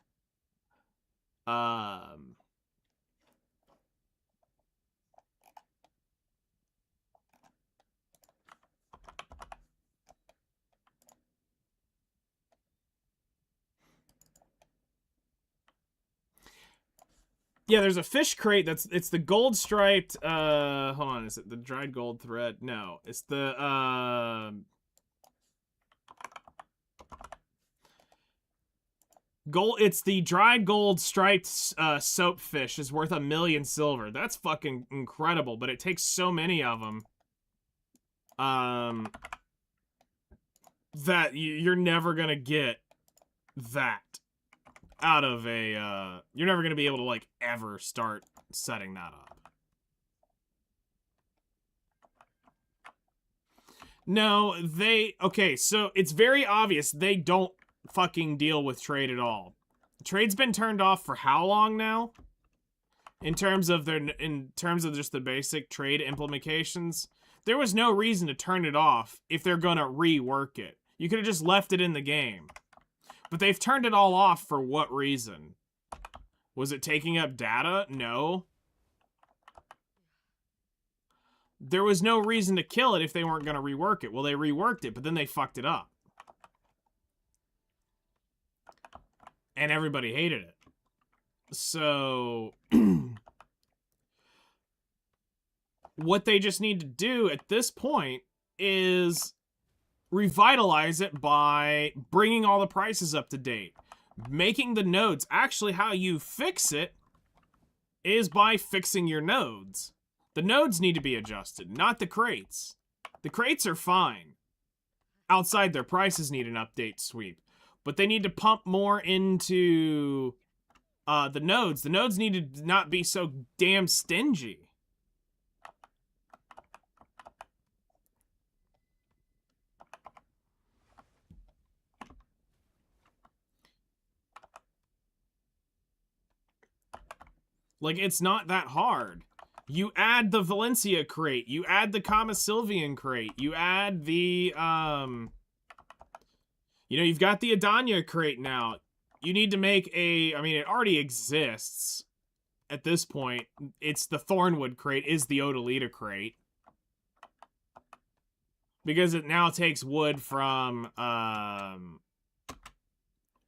S1: Yeah, there's a fish crate it's the gold striped, hold on, is it the dried gold thread? No, it's the, it's the dried gold striped soap fish is worth 1 million silver. That's fucking incredible, but it takes so many of them. That you're never gonna get that out of a, you're never gonna be able to, like, ever start setting that up. No, okay, so it's very obvious they don't fucking deal with trade at all. Trade's been turned off for how long now? In terms of just the basic trade implementations, there was no reason to turn it off if they're gonna rework it. You could have just left it in the game. But they've turned it all off for what reason? Was it taking up data? No. There was no reason to kill it if they weren't gonna rework it. Well, they reworked it, but then they fucked it up. And everybody hated it. So what they just need to do at this point is revitalize it by bringing all the prices up to date. Making the nodes. Actually, how you fix it is by fixing your nodes. The nodes need to be adjusted, not the crates. The crates are fine. Outside, their prices need an update sweep. But they need to pump more into the nodes. The nodes need to not be so damn stingy. Like, it's not that hard. You add the Valencia crate. You add the Kama Sylvian crate. You add the, you know, you've got the Edana crate now. You need to make a, I mean, it already exists at this point. It's the Thornwood crate is the Odalita crate. Because it now takes wood from,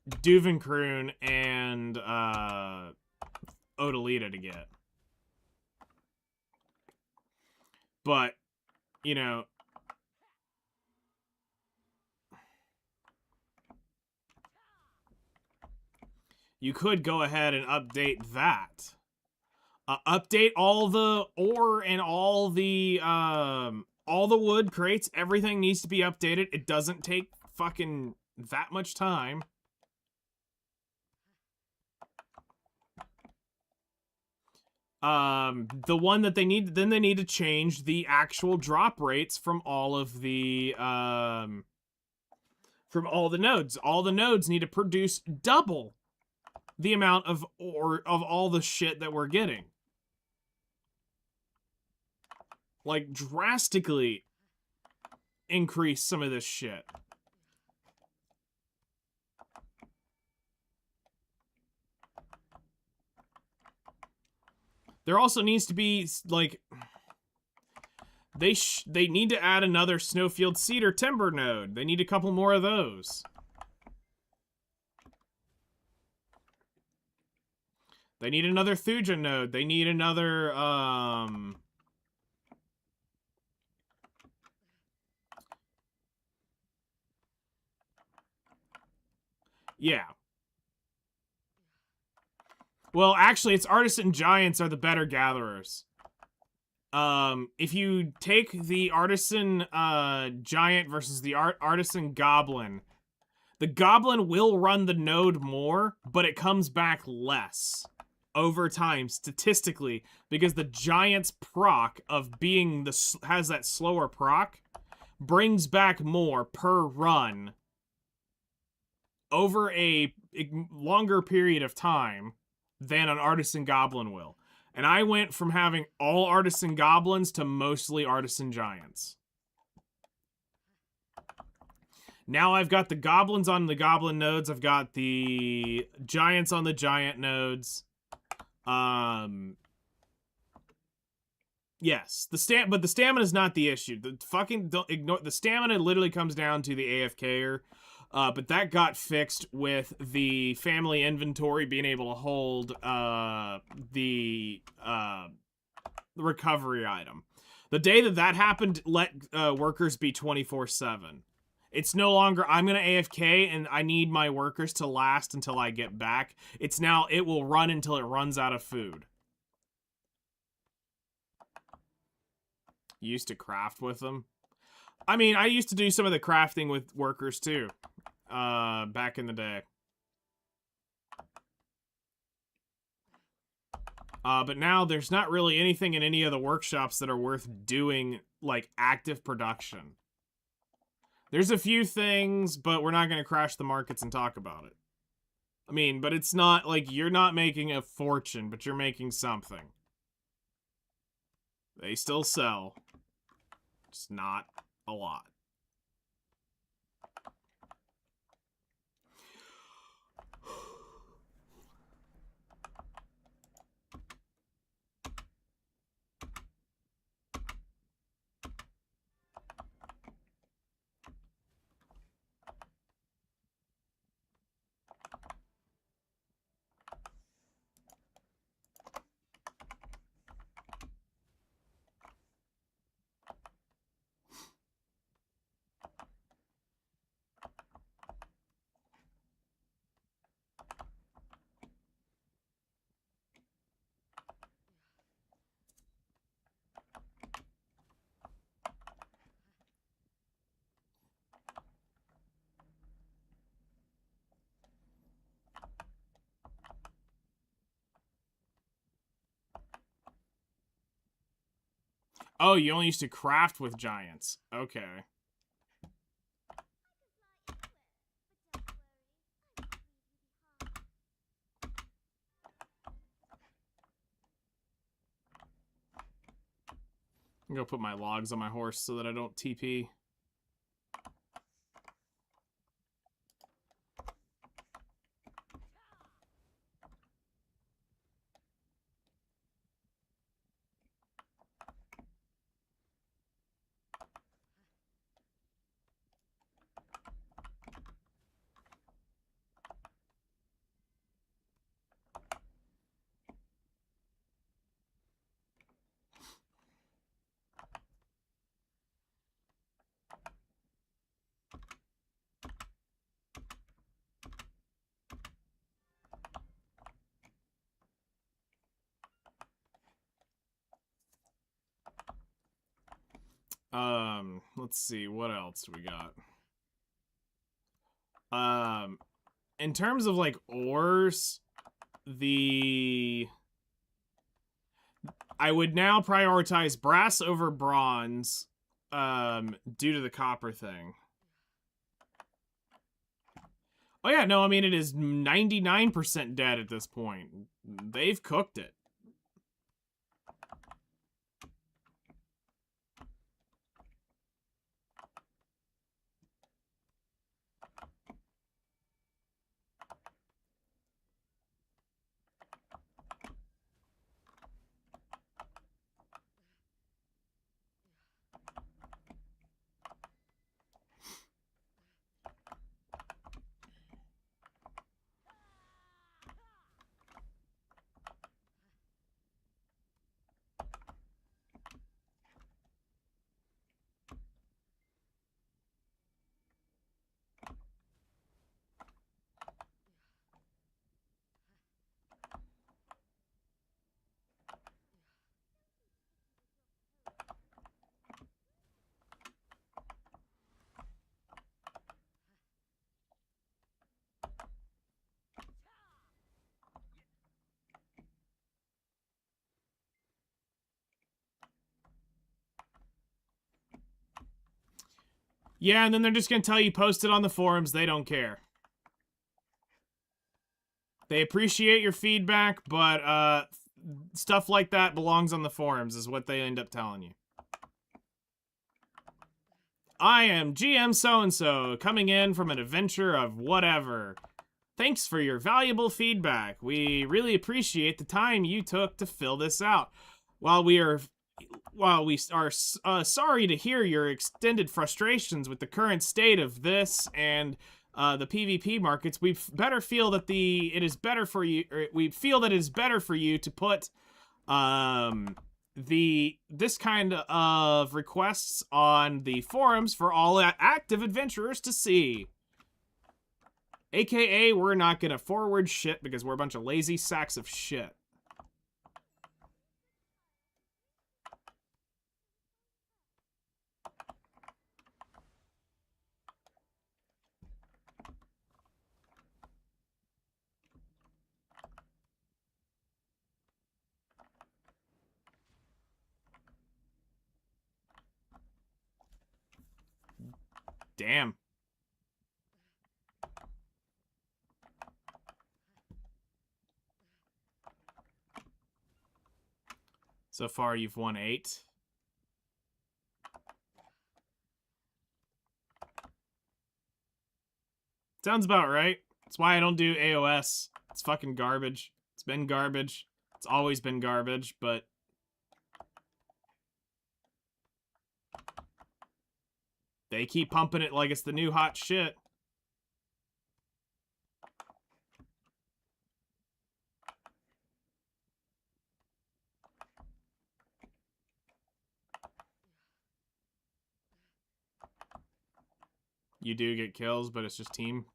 S1: Duvenkroon and, Odalita to get. But, you know, you could go ahead and update that. Update all the ore and all the wood crates. Everything needs to be updated. It doesn't take fucking that much time. The one that they need, then they need to change the actual drop rates from all of the, from all the nodes. All the nodes need to produce double the amount of ore of all the shit that we're getting. Like, drastically increase some of this shit. There also needs to be, like, they need to add another Snowfield Cedar Timber node. They need a couple more of those. They need another Thuja node. They need another, Yeah. Well, actually, it's artisan giants are the better gatherers. If you take the artisan giant versus the artisan goblin, the goblin will run the node more, but it comes back less over time statistically because the giant's proc of being has that slower proc brings back more per run over a longer period of time than an artisan goblin will. And I went from having all artisan goblins to mostly artisan giants. Now I've got the goblins on the goblin nodes. I've got the giants on the giant nodes. Yes, but the stamina is not the issue. Don't ignore the stamina. Literally comes down to the AFKer. But that got fixed with the family inventory being able to hold the recovery item. The day that happened, let workers be 24/7. It's no longer, I'm going to AFK and I need my workers to last until I get back. It's now, it will run until it runs out of food. You used to craft with them? I mean, I used to do some of the crafting with workers too. Back in the day. But now there's not really anything in any of the workshops that are worth doing, like, active production. There's a few things, but we're not going to crash the markets and talk about it. I mean, but it's not, like, you're not making a fortune, but you're making something. They still sell. Just not a lot. Oh, you only used to craft with giants. Okay. I'm gonna put my logs on my horse so that I don't TP. Let's see, what else do we got? In terms of, like, ores, I would now prioritize brass over bronze, due to the copper thing. Oh yeah, no, I mean, it is 99% dead at this point. They've cooked it. Yeah, and then they're just gonna tell you post it on the forums. They don't care. They appreciate your feedback, but stuff like that belongs on the forums is what they end up telling you. I am GM so-and-so, coming in from an adventure of whatever. Thanks for your valuable feedback. We really appreciate the time you took to fill this out. While we are sorry to hear your extended frustrations with the current state of this and the PvP markets, we feel that it is better for you to put this kind of requests on the forums for all active adventurers to see. AKA, we're not gonna forward shit because we're a bunch of lazy sacks of shit. Damn. So far, you've won 8. Sounds about right. That's why I don't do AOS. It's fucking garbage. It's been garbage. It's always been garbage, but... they keep pumping it like it's the new hot shit. You do get kills, but it's just team.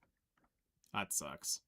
S1: That sucks.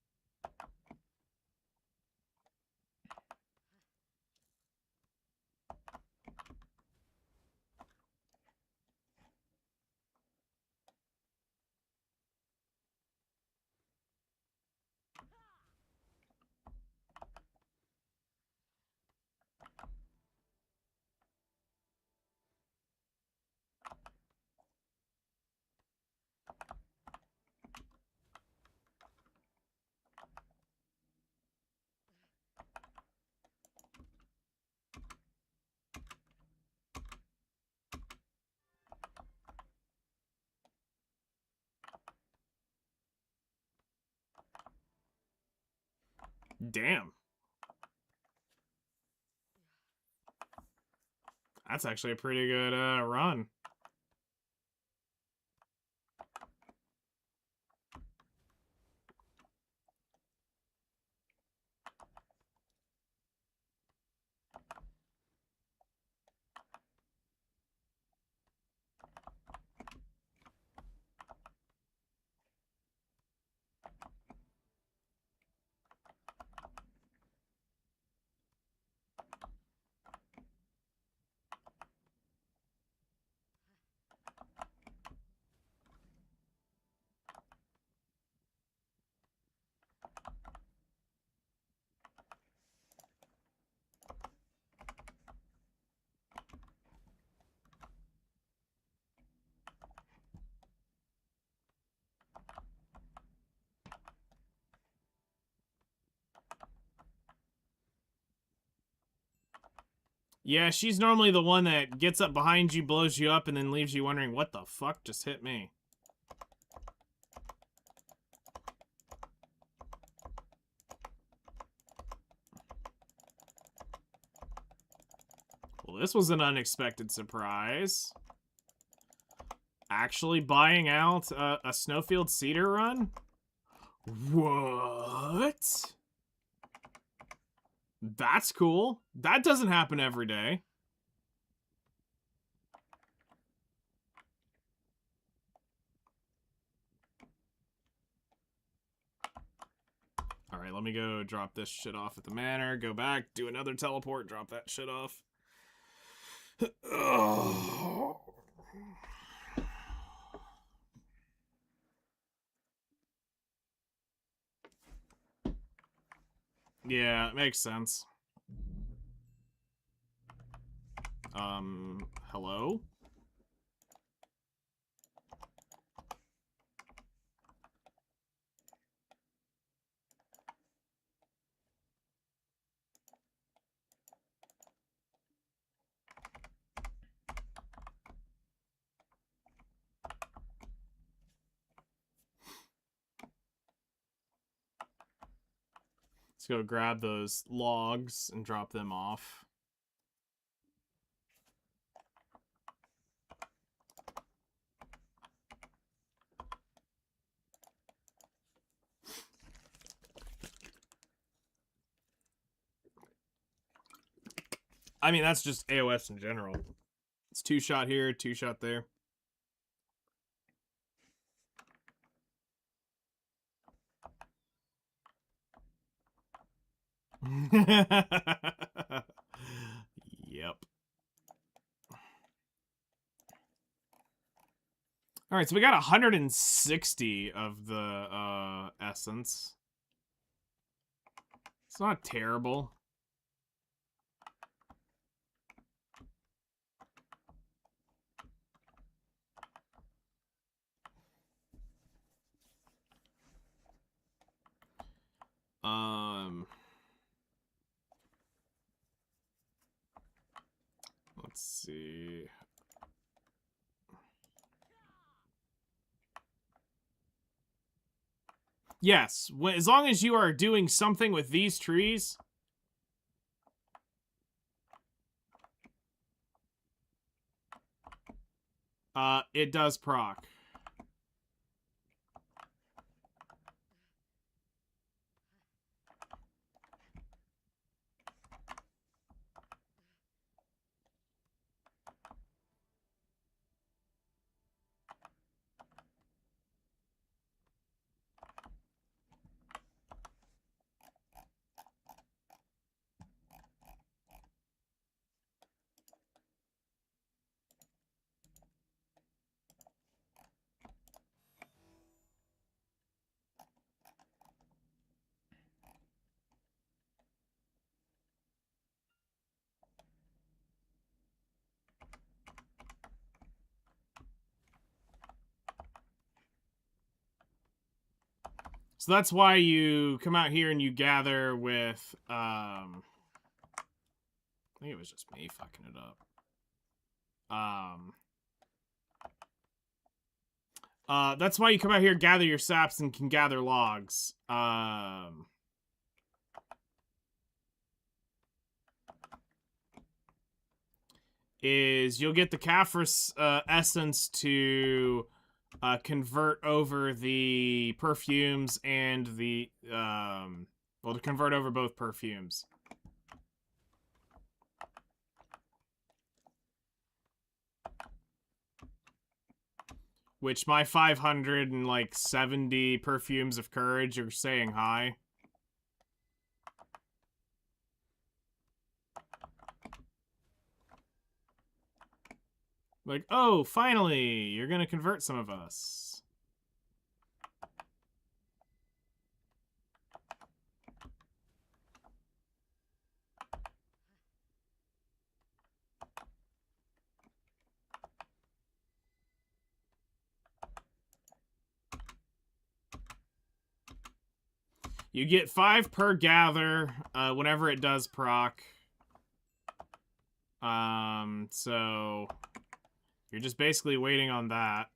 S1: Damn. That's actually a pretty good run. Yeah, she's normally the one that gets up behind you, blows you up, and then leaves you wondering, what the fuck just hit me? Well, this was an unexpected surprise. Actually buying out a Snowfield Cedar run? What? That's cool. That doesn't happen every day. Alright, let me go drop this shit off at the manor, go back, do another teleport, drop that shit off. Yeah, it makes sense. Hello? go grab those logs and drop them off. I mean, that's just AOS in general. It's 2-shot here, 2-shot there. Yep. All right, so we got 160 of the essence. It's not terrible. Let's see. Yes, as long as you are doing something with these trees. It does proc. So that's why you come out here and you gather with, I think it was just me fucking it up. That's why you come out here, gather your saps, and can gather logs. Is you'll get the Caphras essence to convert over the perfumes and the well, to convert over both perfumes. Which my 570 perfumes of courage are saying hi. Like, oh, finally, you're gonna convert some of us. You get 5 per gather, whenever it does proc. So you're just basically waiting on that.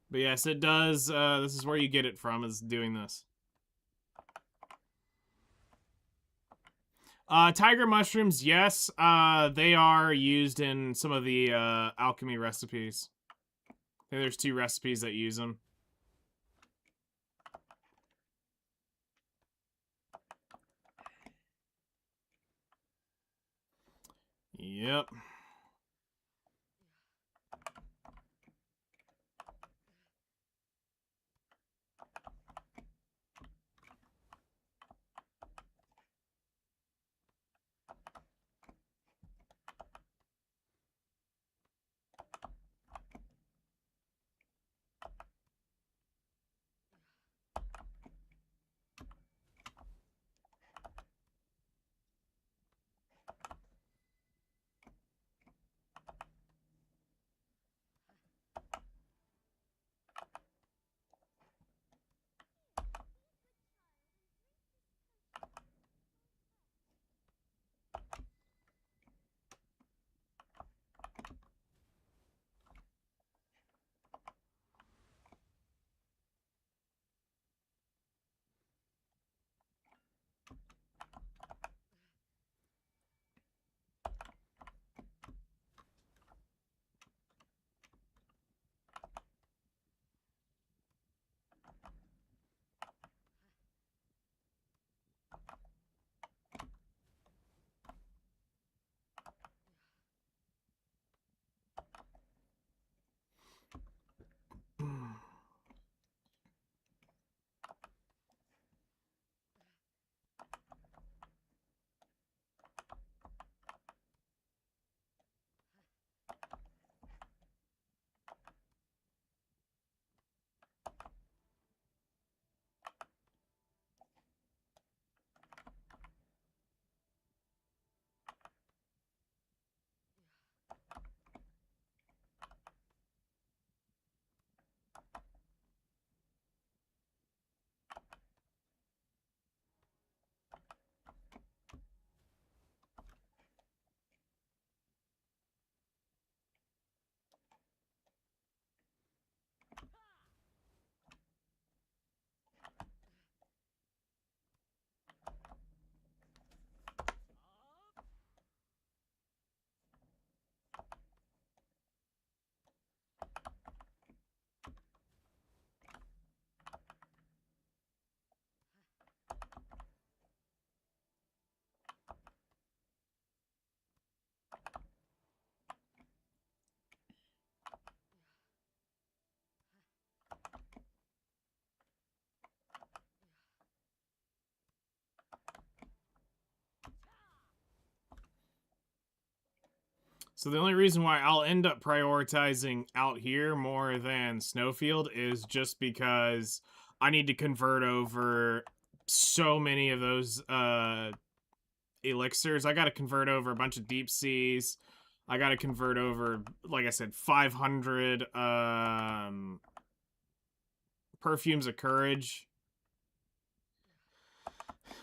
S1: But yes, it does, this is where you get it from, is doing this. Tiger mushrooms, yes, they are used in some of the, alchemy recipes. I think there's 2 recipes that use them. Yep. So the only reason why I'll end up prioritizing out here more than Snowfield is just because I need to convert over so many of those elixirs. I got to convert over a bunch of deep seas. I got to convert over, like I said, 500 perfumes of courage.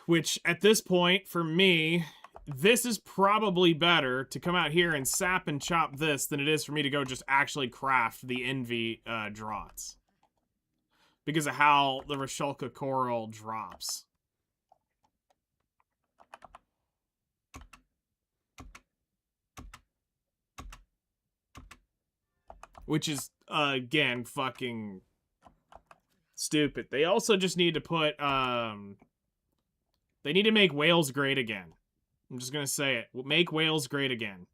S1: Which, at this point, for me, this is probably better to come out here and sap and chop this than it is for me to go just actually craft the Envy draughts. Because of how the Rasholka Coral drops. Which is, again, fucking stupid. They also just need to put, they need to make whales great again. I'm just gonna say it. Make whales great again.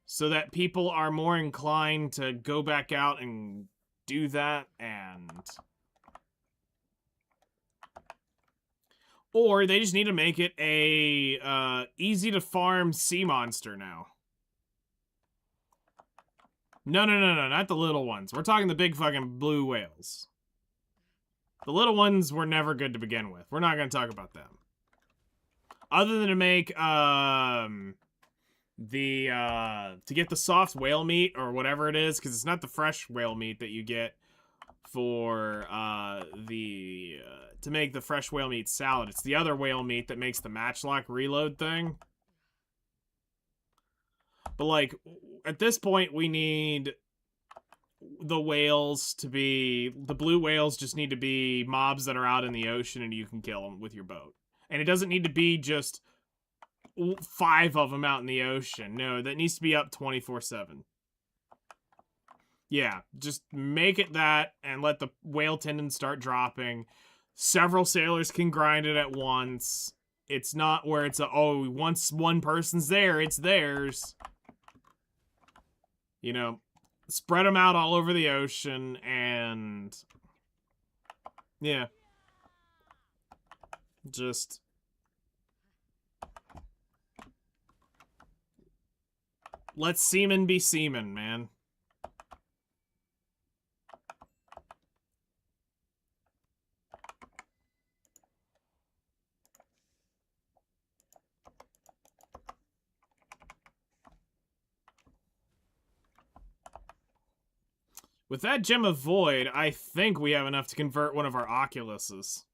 S1: So that people are more inclined to go back out and do that, and... Or they just need to make it a easy to farm sea monster now. No, not the little ones. We're talking the big fucking blue whales. The little ones were never good to begin with. We're not going to talk about them. Other than to make, to get the soft whale meat, or whatever it is, because it's not the fresh whale meat that you get for, to make the fresh whale meat salad. It's the other whale meat that makes the matchlock reload thing. But, like, at this point, we need the whales to be... The blue whales just need to be mobs that are out in the ocean and you can kill them with your boat. And it doesn't need to be just 5 of them out in the ocean. No, that needs to be up 24/7. Yeah, just make it that and let the whale tendons start dropping. Several sailors can grind it at once. It's not where it's a, oh, once one person's there, it's theirs. You know, spread them out all over the ocean, and yeah, just let seamen be seamen, man. With that Gem of Void, I think we have enough to convert one of our Oculuses.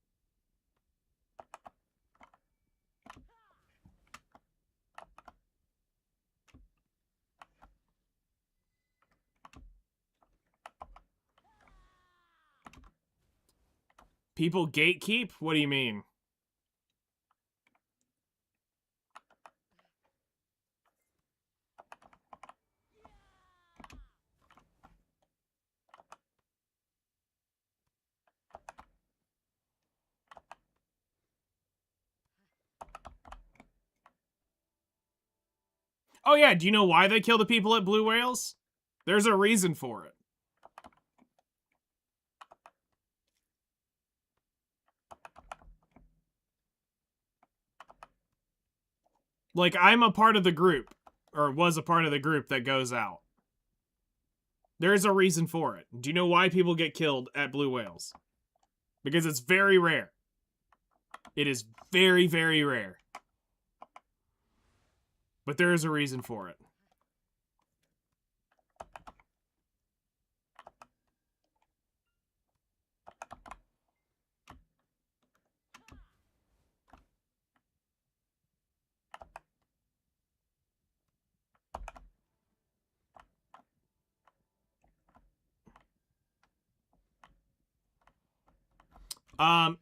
S1: People gatekeep? What do you mean? Oh yeah, do you know why they kill the people at Blue Whales? There's a reason for it. Like, I'm a part of the group, or was a part of the group that goes out. There's a reason for it. Do you know why people get killed at Blue Whales? Because it's very rare. It is very, very rare. But there is a reason for it.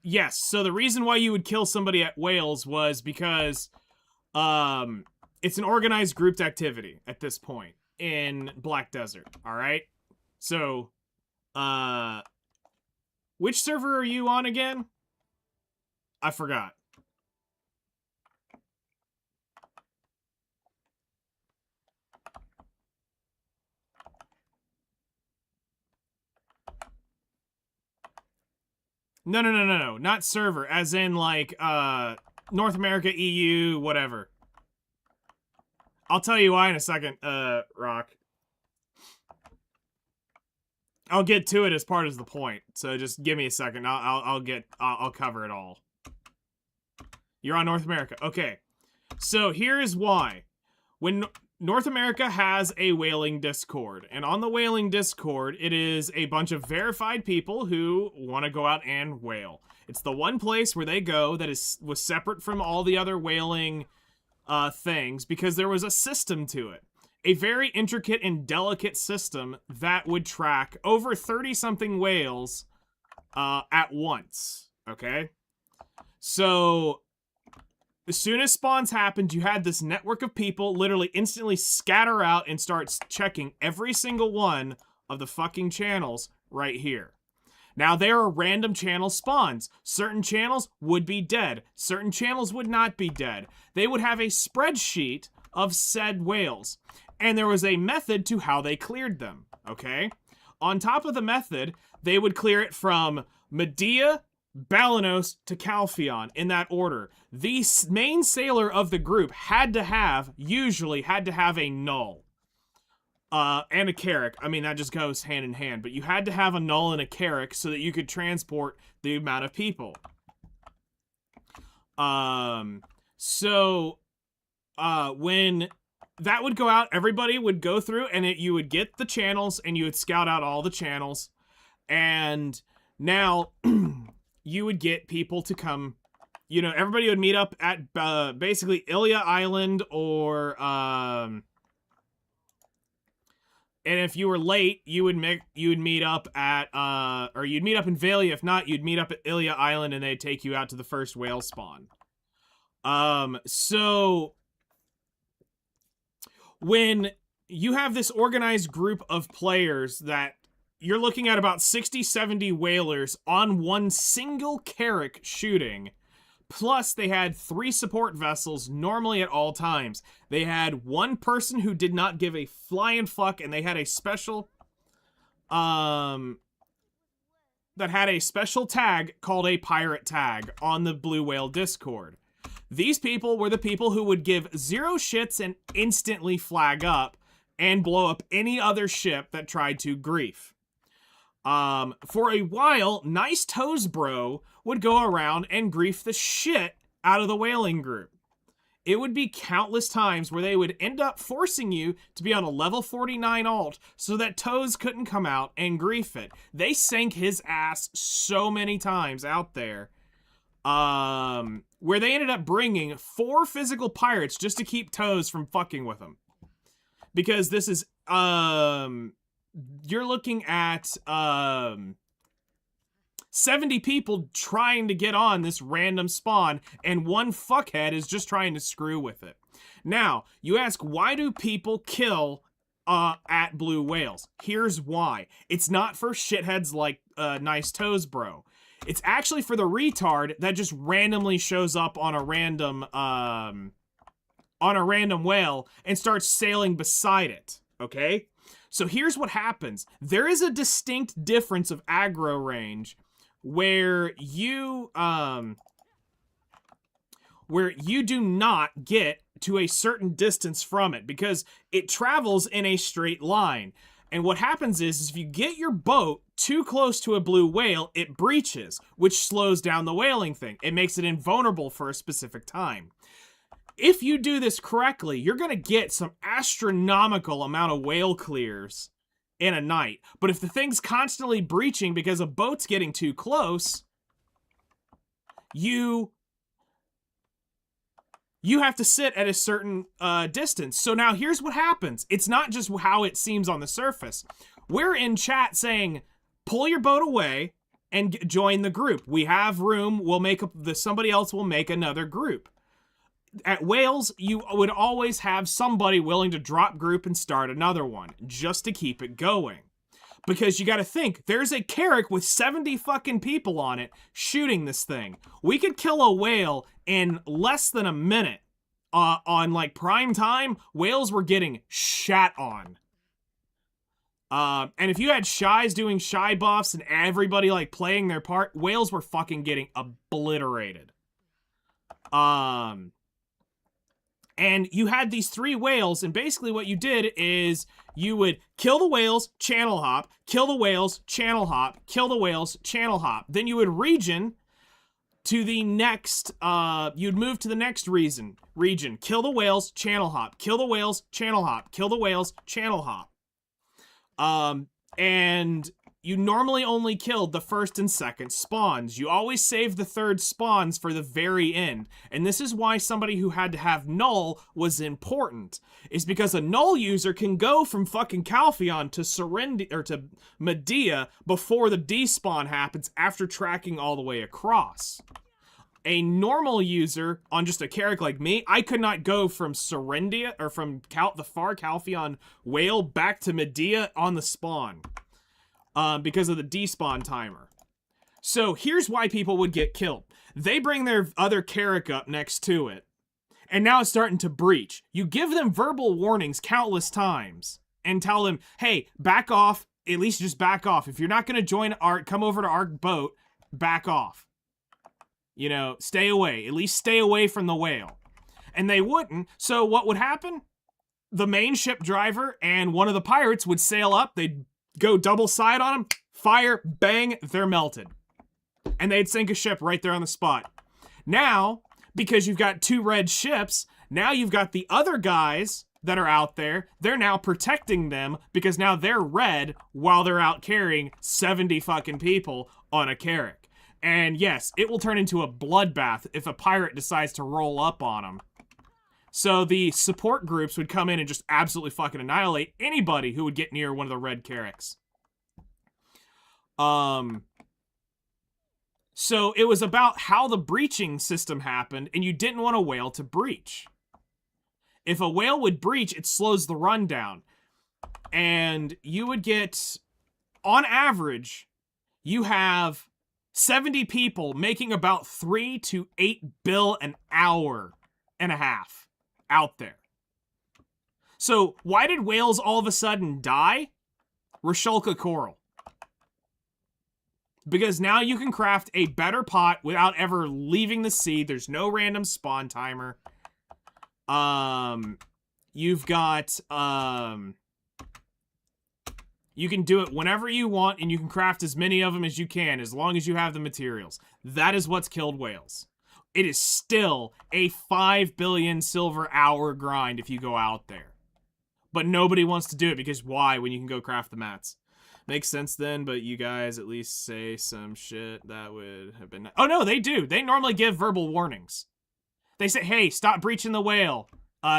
S1: Yes. So the reason why you would kill somebody at Whales was because, it's an organized grouped activity at this point in Black Desert, alright? So, which server are you on again? I forgot. No, not server, as in, like, North America, EU, whatever. I'll tell you why in a second, Rock. I'll get to it as part of the point, so just give me a second. I'll cover it all. You're on North America. Okay. So here's why. When North America has a whaling Discord, and on the whaling Discord, it is a bunch of verified people who want to go out and whale. It's the one place where they go that was separate from all the other whaling things because there was a system to it. A very intricate and delicate system that would track over 30-something whales at once, okay? So, as soon as spawns happened, you had this network of people literally instantly scatter out and start checking every single one of the fucking channels right here. Now, there are random channel spawns. Certain channels would be dead. Certain channels would not be dead. They would have a spreadsheet of said whales. And there was a method to how they cleared them, okay? On top of the method, they would clear it from Medea, Balanos to Calpheon, in that order. The main sailor of the group usually had to have a null. And a carrack. I mean, that just goes hand in hand. But you had to have a null and a carrack so that you could transport the amount of people. When that would go out, everybody would go through, and you would get the channels, and you would scout out all the channels. And now, you would get people to come, you know, everybody would meet up at, basically, Ilya Island, or, and if you were late, you would meet up at, or you'd meet up in Valia. If not, you'd meet up at Ilya Island, and they'd take you out to the first whale spawn. When you have this organized group of players that you're looking at about 60, 70 whalers on one single carrack shooting, plus they had 3 support vessels normally at all times. They had one person who did not give a flying fuck, and they had a special, that had a special tag called a pirate tag on the Blue Whale Discord. These people were the people who would give 0 shits and instantly flag up and blow up any other ship that tried to grief. For a while, Nice Toes Bro would go around and grief the shit out of the whaling group. It would be countless times where they would end up forcing you to be on a level 49 alt so that Toes couldn't come out and grief it. They sank his ass so many times out there. Where they ended up bringing 4 physical pirates just to keep Toes from fucking with them. Because this is, you're looking at, 70 people trying to get on this random spawn, and one fuckhead is just trying to screw with it. Now, you ask, why do people kill, at blue whales? Here's why. It's not for shitheads like, Nice Toes Bro. It's actually for the retard that just randomly shows up on a random whale and starts sailing beside it, okay? So here's what happens. There is a distinct difference of aggro range where you do not get to a certain distance from it because it travels in a straight line. And what happens is if you get your boat too close to a blue whale, it breaches, which slows down the whaling thing. It makes it invulnerable for a specific time. If you do this correctly, you're going to get some astronomical amount of whale clears in a night. But if the thing's constantly breaching because a boat's getting too close, you have to sit at a certain distance. So now here's what happens. It's not just how it seems on the surface. We're in chat saying, pull your boat away and join the group. We have room. We'll make somebody else will make another group. At whales, you would always have somebody willing to drop group and start another one just to keep it going. Because you gotta think, there's a carrack with 70 fucking people on it shooting this thing. We could kill a whale in less than a minute. On like prime time, whales were getting shat on. And if you had shies doing shy buffs and everybody like playing their part, whales were fucking getting obliterated. And you had these 3 whales, and basically what you did is you would kill the whales, channel hop, kill the whales, channel hop, kill the whales, channel hop. Then you would region to the next, you'd move to the next region, kill the whales, channel hop, kill the whales, channel hop, kill the whales, channel hop. And you normally only killed the first and second spawns. You always saved the third spawns for the very end. And this is why somebody who had to have null was important. Is because a null user can go from fucking Calpheon to Serendi or to Medea before the despawn happens after tracking all the way across. A normal user on just a character like me, I could not go from Serendia or from the far Calpheon whale back to Medea on the spawn. Because of the despawn timer. So here's why people would get killed. They bring their other Carrick up next to it, and now it's starting to breach. You give them verbal warnings countless times and tell them, hey, back off, at least just back off. If you're not going to join our, come over to our boat, back off. You know, stay away. At least stay away from the whale. And they wouldn't, so what would happen? The main ship driver and one of the pirates would sail up, they'd go double side on them, fire, bang, they're melted. And they'd sink a ship right there on the spot. Now, because you've got 2 red ships, now you've got the other guys that are out there, they're now protecting them because now they're red while they're out carrying 70 fucking people on a Carrick. And yes, it will turn into a bloodbath if a pirate decides to roll up on them. So the support groups would come in and just absolutely fucking annihilate anybody who would get near one of the red Carracks. So it was about how the breaching system happened, and you didn't want a whale to breach. If a whale would breach, it slows the run down. And you would get, on average, you have 70 people making about 3 to 8 bill an hour and a half. Out there. So why did whales all of a sudden die? Rasholka coral. Because now you can craft a better pot without ever leaving the sea. There's no random spawn timer. You've got, you can do it whenever you want, and you can craft as many of them as you can, as long as you have the materials. That is what's killed whales. It is still a 5 billion silver hour grind if you go out there. But nobody wants to do it because why when you can go craft the mats? Makes sense then, but you guys at least say some shit that would have been... Oh no, they do. They normally give verbal warnings. They say, hey, stop breaching the whale.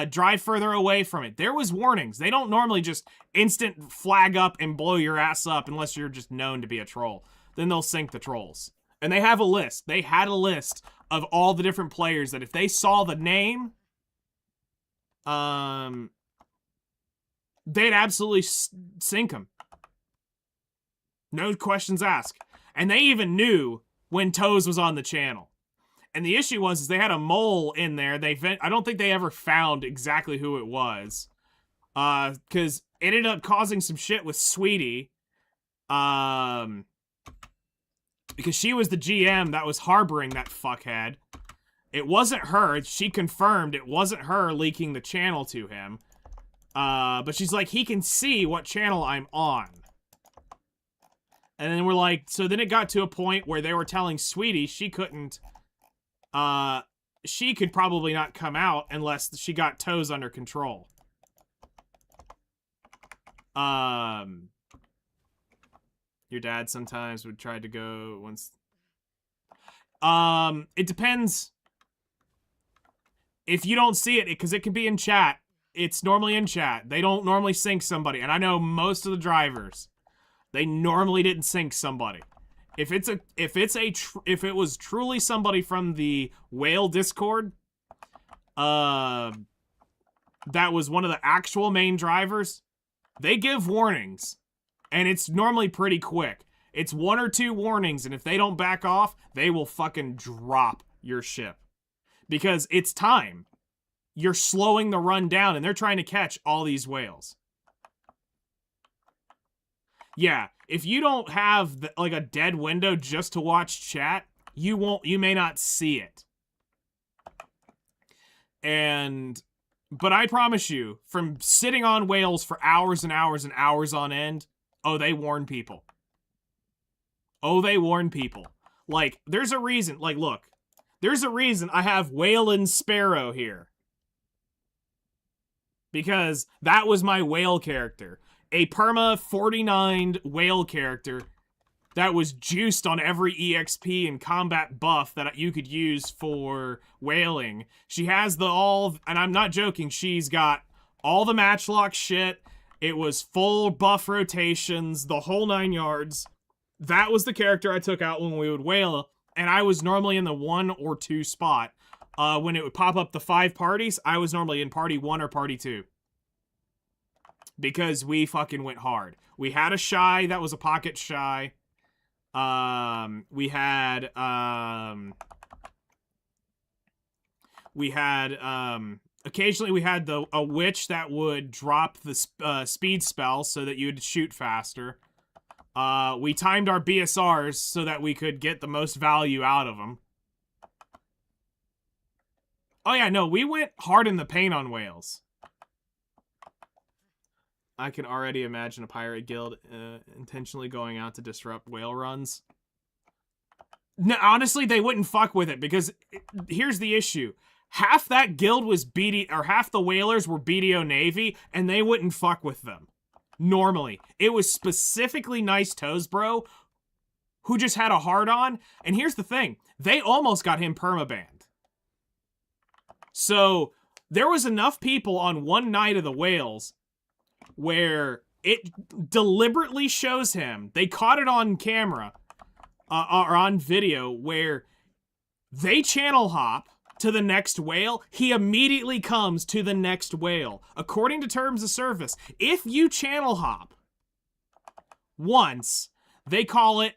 S1: Drive further away from it. There was warnings. They don't normally just instant flag up and blow your ass up unless you're just known to be a troll. Then they'll sink the trolls. And they have a list. They had a list of all the different players that if they saw the name, they'd absolutely sink them. No questions asked. And they even knew when Toes was on the channel. And the issue was is they had a mole in there. I don't think they ever found exactly who it was. Because it ended up causing some shit with Sweetie. Because she was the GM that was harboring that fuckhead. It wasn't her. She confirmed it wasn't her leaking the channel to him. But she's like, he can see what channel I'm on. And then we're like, so then it got to a point where they were telling Sweetie she couldn't, she could probably not come out unless she got Toes under control. Your dad sometimes would try to go once. It depends. If you don't see it, because it can be in chat. It's normally in chat. They don't normally sync somebody. And I know most of the drivers, they normally didn't sync somebody. If it was truly somebody from the whale Discord, that was one of the actual main drivers, they give warnings. And it's normally pretty quick. It's 1 or 2 warnings, and if they don't back off, they will fucking drop your ship. Because it's time. You're slowing the run down, and they're trying to catch all these whales. Yeah, if you don't have like a dead window just to watch chat, you may not see it. But I promise you, from sitting on whales for hours and hours and hours on end, oh, they warn people. Oh, they warn people. Like, there's a reason. Like, look, there's a reason I have Whalen Sparrow here. Because that was my whale character. A perma 49 whale character that was juiced on every EXP and combat buff that you could use for whaling. She has and I'm not joking, she's got all the matchlock shit. It was full buff rotations, the whole 9 yards. That was the character I took out when we would whale, and I was normally in the 1 or 2 spot. When it would pop up the 5 parties, I was normally in party 1 or party 2. Because we fucking went hard. We had a shy that was a pocket shy. We had occasionally we had a witch that would drop the speed spell so that you'd shoot faster. We timed our BSRs so that we could get the most value out of them. Oh yeah, no, we went hard in the paint on whales. I can already imagine a pirate guild intentionally going out to disrupt whale runs. No, honestly, they wouldn't fuck with it because here's the issue. Half that guild was half the whalers were BDO Navy, and they wouldn't fuck with them. Normally. It was specifically Nice Toes Bro who just had a hard-on, and here's the thing. They almost got him permabanned. So, there was enough people on one night of the whales where it deliberately shows him, they caught it on camera, or on video, where they channel hop to the next whale, he immediately comes to the next whale. According to terms of service, if you channel hop once, they call it,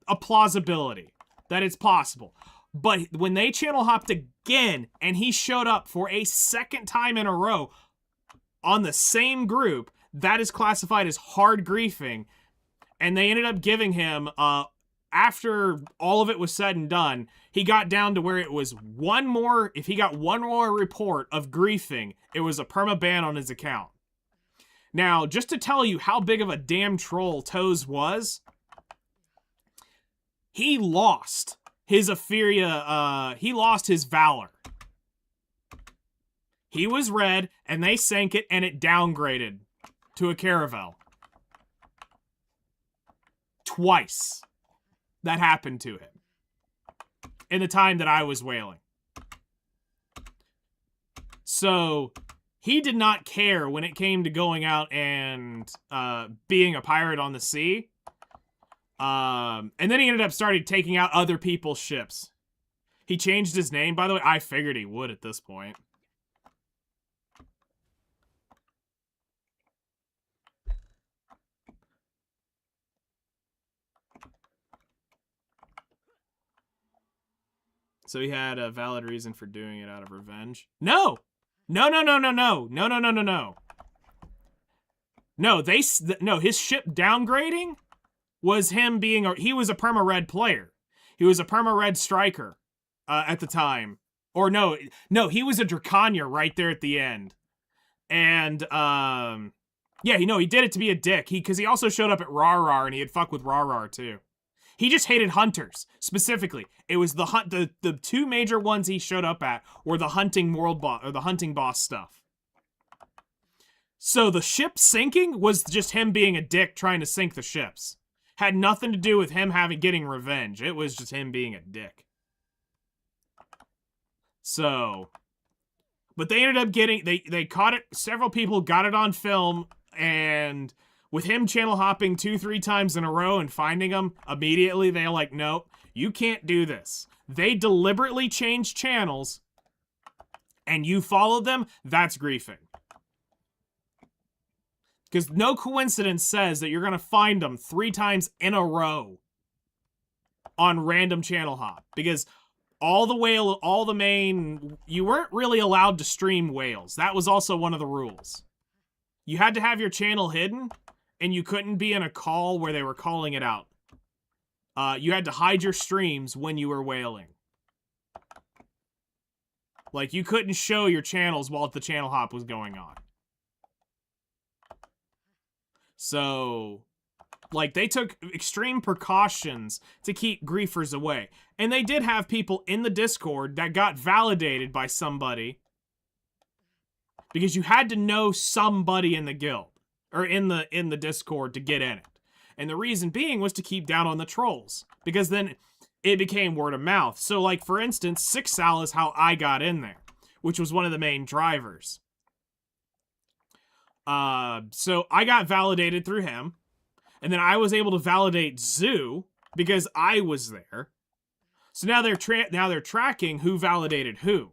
S1: a plausibility, that it's possible. But when they channel hopped again, and he showed up for a second time in a row, on the same group, that is classified as hard griefing, and they ended up giving him, after all of it was said and done, he got down to where it was if he got one more report of griefing, it was a perma-ban on his account. Now, just to tell you how big of a damn troll Toes was, he lost his he lost his Valor. He was red, and they sank it, and it downgraded to a Caravel. Twice. That happened to him. In the time that I was whaling. So, he did not care when it came to going out and being a pirate on the sea. And then he ended up taking out other people's ships. He changed his name, by the way. I figured he would at this point. So he had a valid reason for doing it out of revenge. No! No. No, his ship downgrading was him being he was a perma-red player. He was a perma-red striker at the time. Or no, he was a Dracania right there at the end. And, yeah, he did it to be a dick. Because he also showed up at Rar and he had fucked with Rar too. He just hated hunters, specifically. It was the two major ones he showed up at were the hunting world boss, or the hunting boss stuff. So the ship sinking was just him being a dick trying to sink the ships. Had nothing to do with him getting revenge. It was just him being a dick. So, but they ended up they caught it, several people got it on film, and with him channel hopping 2-3 times in a row and finding them immediately, they're like, nope, you can't do this. They deliberately changed channels, and you followed them, that's griefing. Because no coincidence says that you're going to find them 3 times in a row on random channel hop. Because you weren't really allowed to stream whales. That was also one of the rules. You had to have your channel hidden, and you couldn't be in a call where they were calling it out. You had to hide your streams when you were whaling. Like, you couldn't show your channels while the channel hop was going on. So, like, they took extreme precautions to keep griefers away. And they did have people in the Discord that got validated by somebody, because you had to know somebody in the guild, or in the Discord, to get in it. And the reason being was to keep down on the trolls, because then it became word of mouth. So, like, for instance, Six Sal is how I got in there, which was one of the main drivers. So I got validated through him, and then I was able to validate Zoo because I was there. So now they're tracking who validated who.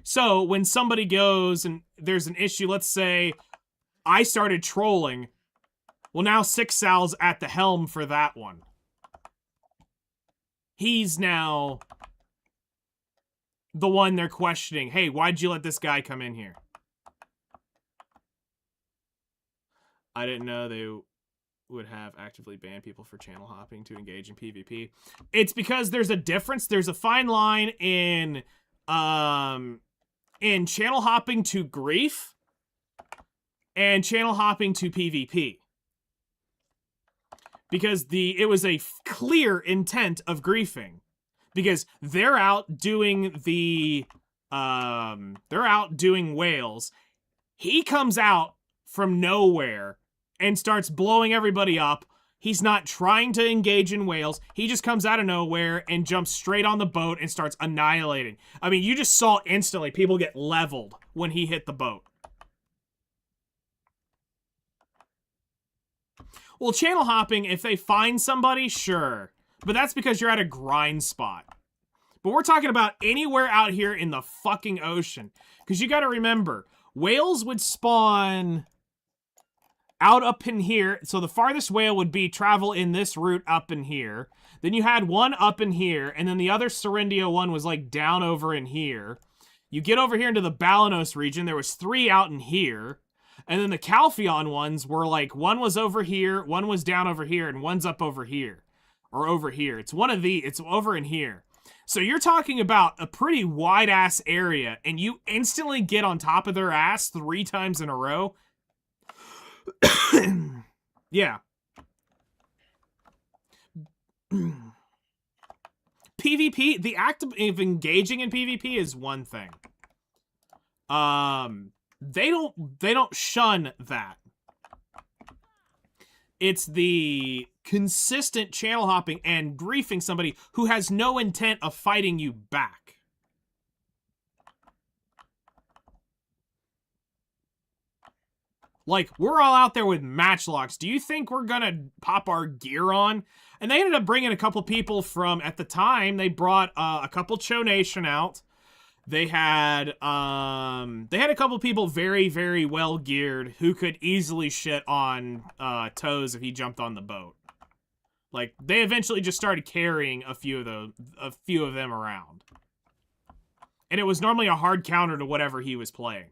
S1: So when somebody goes and there's an issue, let's say I started trolling, well, now Six Sal's at the helm for that one. He's now the one they're questioning. Hey, why'd you let this guy come in here? I didn't know they would have actively banned people for channel hopping to engage in PvP. It's because there's a difference. There's a fine line in channel hopping to grief and channel hopping to PvP. Because it was a clear intent of griefing. Because they're out doing whales. He comes out from nowhere and starts blowing everybody up. He's not trying to engage in whales. He just comes out of nowhere and jumps straight on the boat and starts annihilating. I mean, you just saw instantly people get leveled when he hit the boat. Well, channel hopping, if they find somebody, sure. But that's because you're at a grind spot. But we're talking about anywhere out here in the fucking ocean. Because you gotta remember, whales would spawn out up in here. So the farthest whale would be travel in this route up in here. Then you had one up in here. And then the other Serendio one was like down over in here. You get over here into the Balanos region. There was 3 out in here. And then the Calpheon ones were like, one was over here, one was down over here, and one's up over here. Or over here. It's one of it's over in here. So you're talking about a pretty wide-ass area, and you instantly get on top of their ass 3 times in a row. Yeah. PvP, the act of engaging in PvP is one thing. They don't shun that. It's the consistent channel hopping and griefing somebody who has no intent of fighting you back. Like, we're all out there with matchlocks. Do you think we're gonna pop our gear on? And they ended up bringing a couple people from, at the time, they brought a couple Cho Nation out. They had a couple people very, very well geared who could easily shit on Toes if he jumped on the boat. Like, they eventually just started carrying a few of them around. And it was normally a hard counter to whatever he was playing.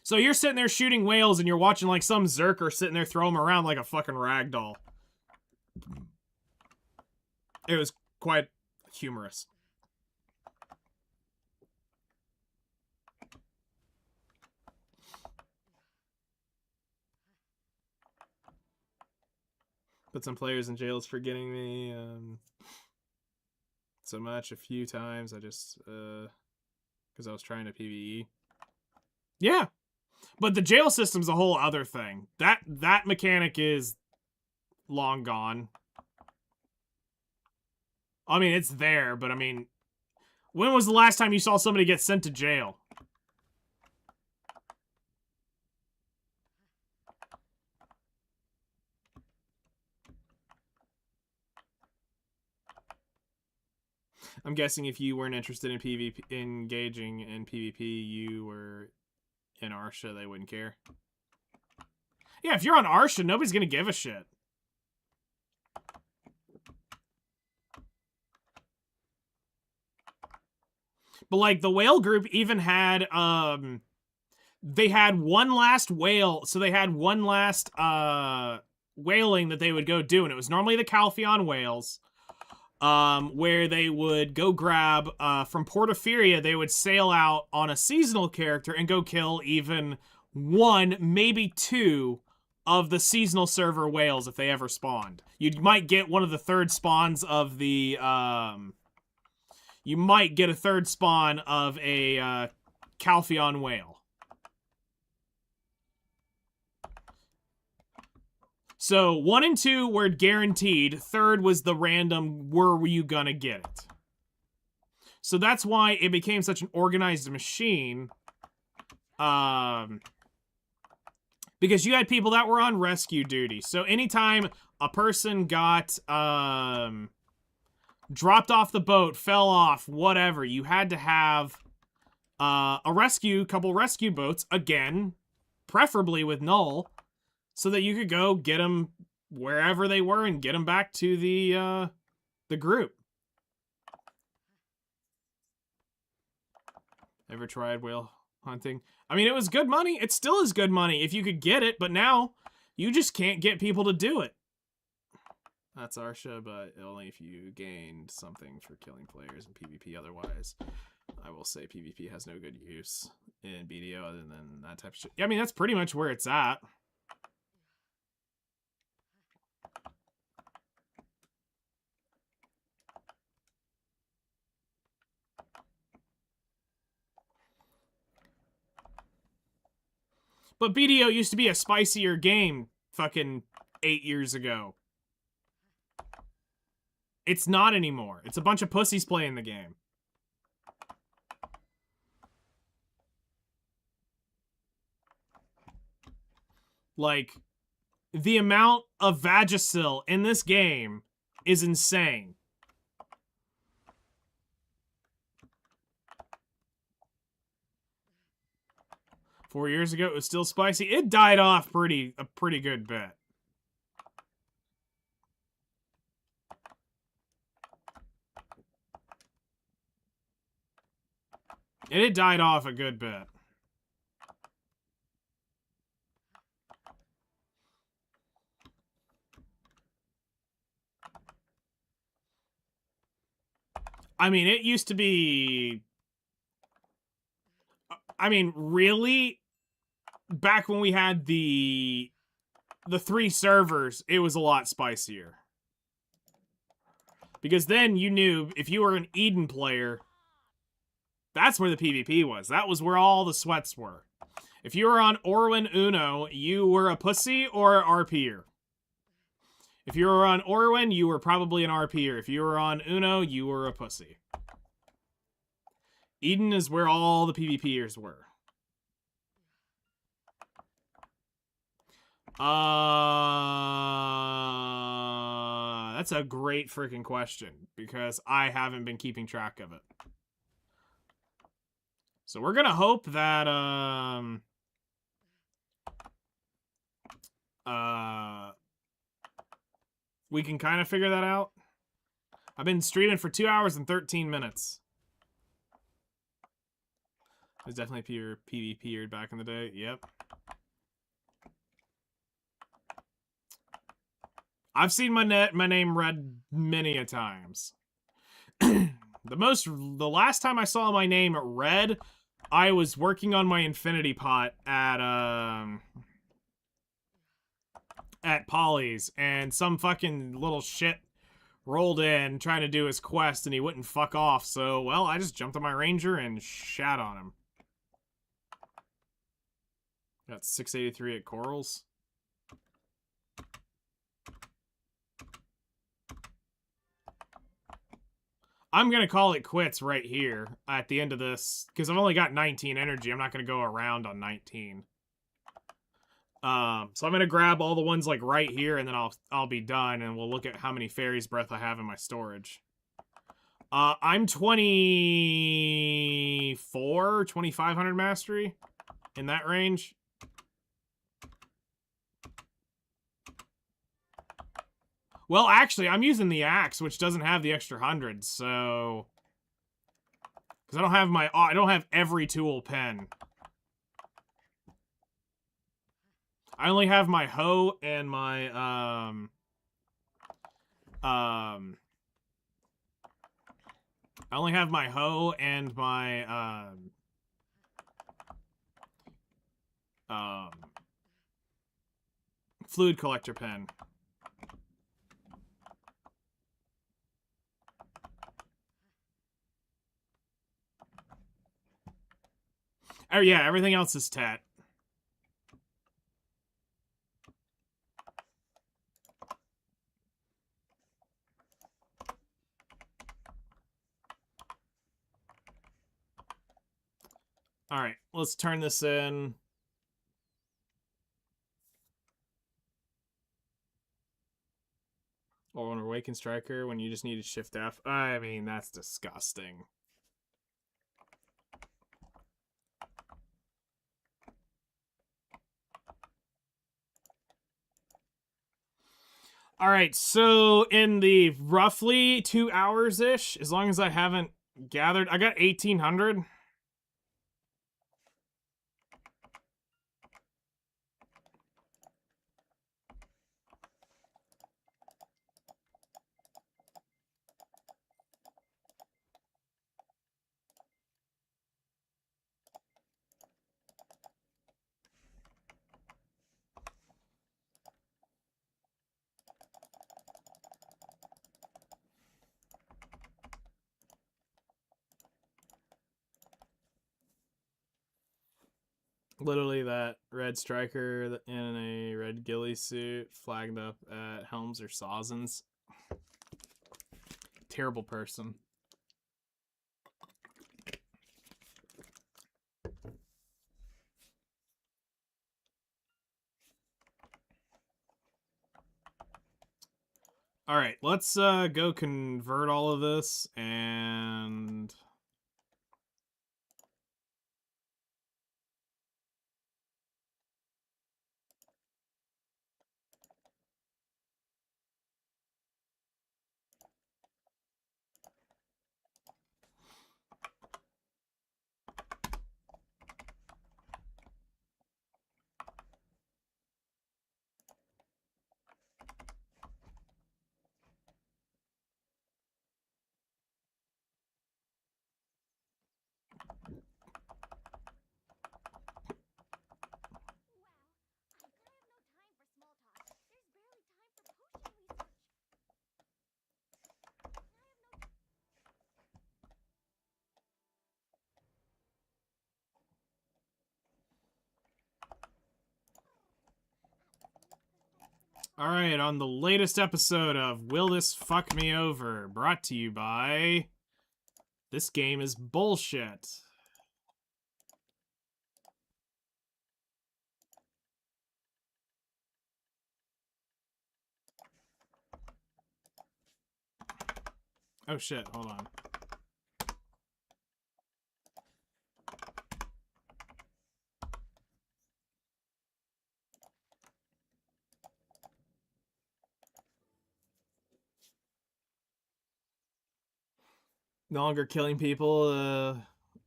S1: So you're sitting there shooting whales and you're watching like some Zerker sitting there throw them around like a fucking ragdoll. It was quite humorous. Put some players in jails for getting me so much a few times. I just because I was trying to PvE. Yeah. But the jail system's a whole other thing. That mechanic is long gone. I mean, it's there, but I mean, when was the last time you saw somebody get sent to jail? I'm guessing if you weren't interested in PvP, engaging in PvP, you were in Arsha, they wouldn't care. Yeah, if you're on Arsha, nobody's gonna give a shit. But like the whale group even had they had one last whale, so they had one last whaling that they would go do, and it was normally the Calpheon whales, where they would go grab, from Portaferia, they would sail out on a seasonal character and go kill even one, maybe two, of the seasonal server whales if they ever spawned. You might get one of the third spawns of the, you might get a third spawn of a, Calpheon whale. So 1 and 2 were guaranteed. Third was the random, were you gonna get it? So that's why it became such an organized machine. Because you had people that were on rescue duty. So anytime a person got dropped off the boat, fell off, whatever, you had to have a couple rescue boats, again, preferably with Null, so that you could go get them wherever they were and get them back to the group. Ever tried whale hunting? I mean, it was good money. It still is good money if you could get it, but now you just can't get people to do it. That's Arsha, but only if you gained something for killing players in PvP. Otherwise, I will say PvP has no good use in BDO other than that type of shit. Yeah, I mean, that's pretty much where it's at. But BDO used to be a spicier game fucking 8 years ago. It's not anymore. It's a bunch of pussies playing the game. Like, the amount of Vagisil in this game is insane. Four years ago, it was still spicy. It died off a pretty good bit. It died off a good bit. I mean, it used to be... I mean, really? Back when we had the 3 servers, it was a lot spicier. Because then you knew if you were an Eden player, that's where the PvP was. That was where all the sweats were. If you were on Orwin Uno, you were a pussy or an RPer. If you were on Orwin, you were probably an RPer. If you were on Uno, you were a pussy. Eden is where all the PvPers were. That's a great freaking question, because I haven't been keeping track of it. So we're gonna hope that, we can kind of figure that out. I've been streaming for 2 hours and 13 minutes. It was definitely pure PvP'd back in the day. Yep. I've seen my name read many a times. The last time I saw my name read, I was working on my Infinity Pot at Polly's, and some fucking little shit rolled in trying to do his quest, and he wouldn't fuck off, so, well, I just jumped on my Ranger and shat on him. Got 683 at Corals. I'm going to call it quits right here at the end of this, because I've only got 19 energy. I'm not going to go around on 19. So I'm going to grab all the ones like right here, and then I'll be done, and we'll look at how many Fairy's Breath I have in my storage. I'm 24, 2500 mastery, in that range. Well, actually, I'm using the axe, which doesn't have the extra 100, so... Because I don't have every tool pen. I only have my hoe and my I only have my hoe and my fluid collector pen. Oh yeah, everything else is tat. All right, let's turn this in. Or an Awakened Striker when you just need to shift F. I mean, that's disgusting. All right, so in the roughly 2 hours-ish, as long as I haven't gathered, I got 1,800. Literally that red striker in a red ghillie suit flagged up at Helms or Sawson's. Terrible person. All right, let's go convert all of this and all right, on the latest episode of Will This Fuck Me Over, brought to you by This Game is Bullshit. Oh shit, hold on. No longer killing people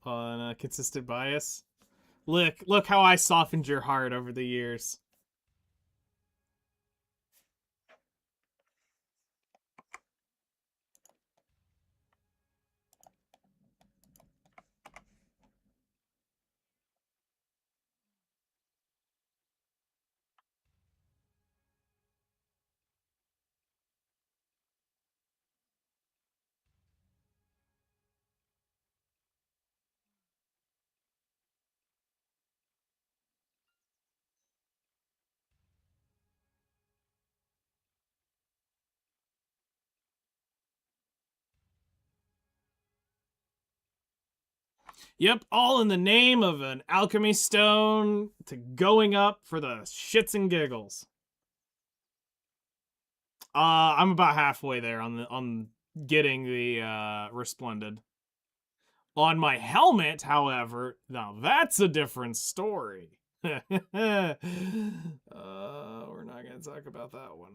S1: on a consistent bias. Look how I softened your heart over the years. Yep, all in the name of an alchemy stone to going up for the shits and giggles. I'm about halfway there on getting the resplendent. On my helmet, however, now that's a different story. We're not gonna talk about that one.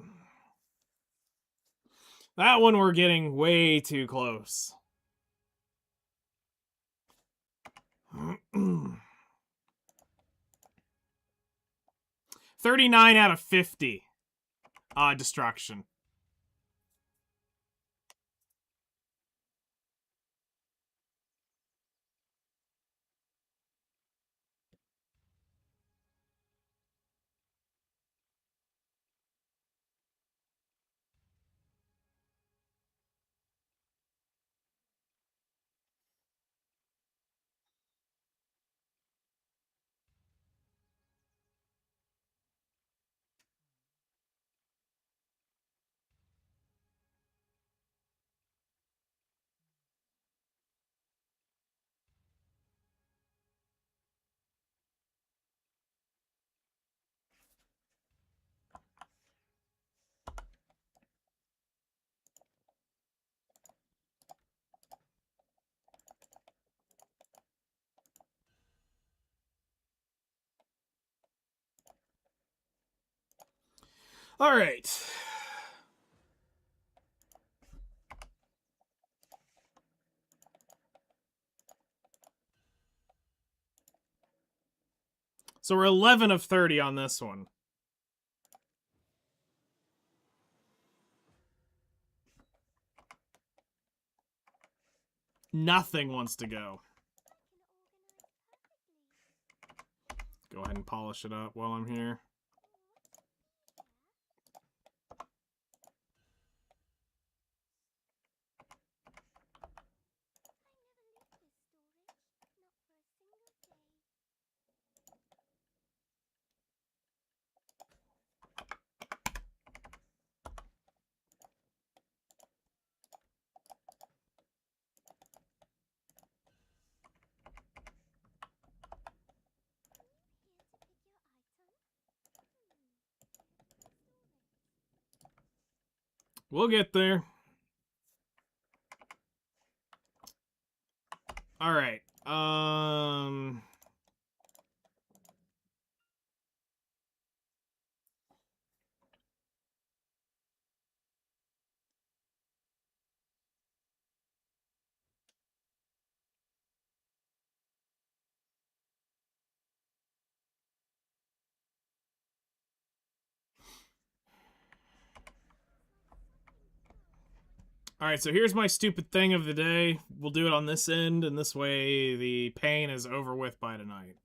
S1: That one we're getting way too close. 39 out of 50. Destruction. All right. So we're 11 of 30 on this one. Nothing wants to go. Go ahead and polish it up while I'm here. We'll get there. All right. All right, so here's my stupid thing of the day. We'll do it on this end, and this way the pain is over with by tonight.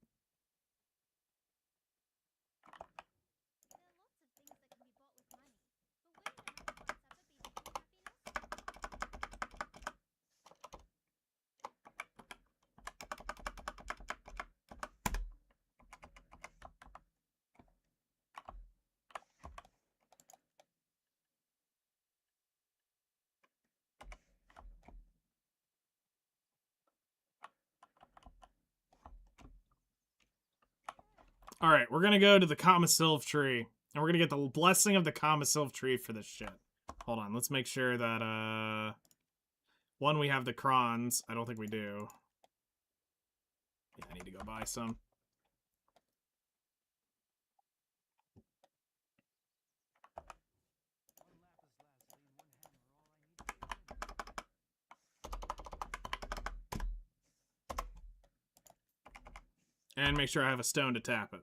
S1: All right, we're gonna go to the Kama Sylph tree, and we're gonna get the blessing of the Kama Sylph tree for this shit. Hold on, let's make sure that one, we have the crons. I don't think we do. Yeah, I need to go buy some. And make sure I have a stone to tap it.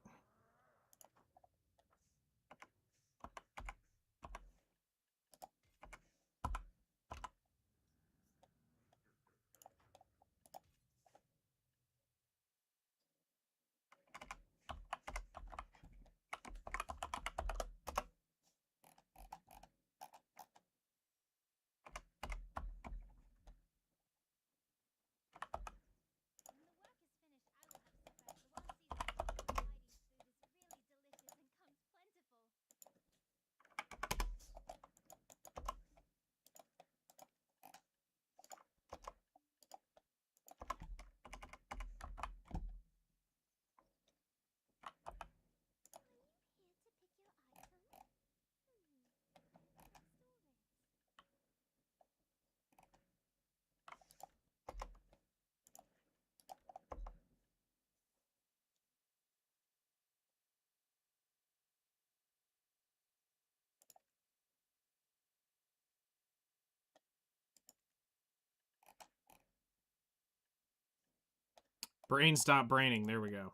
S1: Brain stop braining. There we go.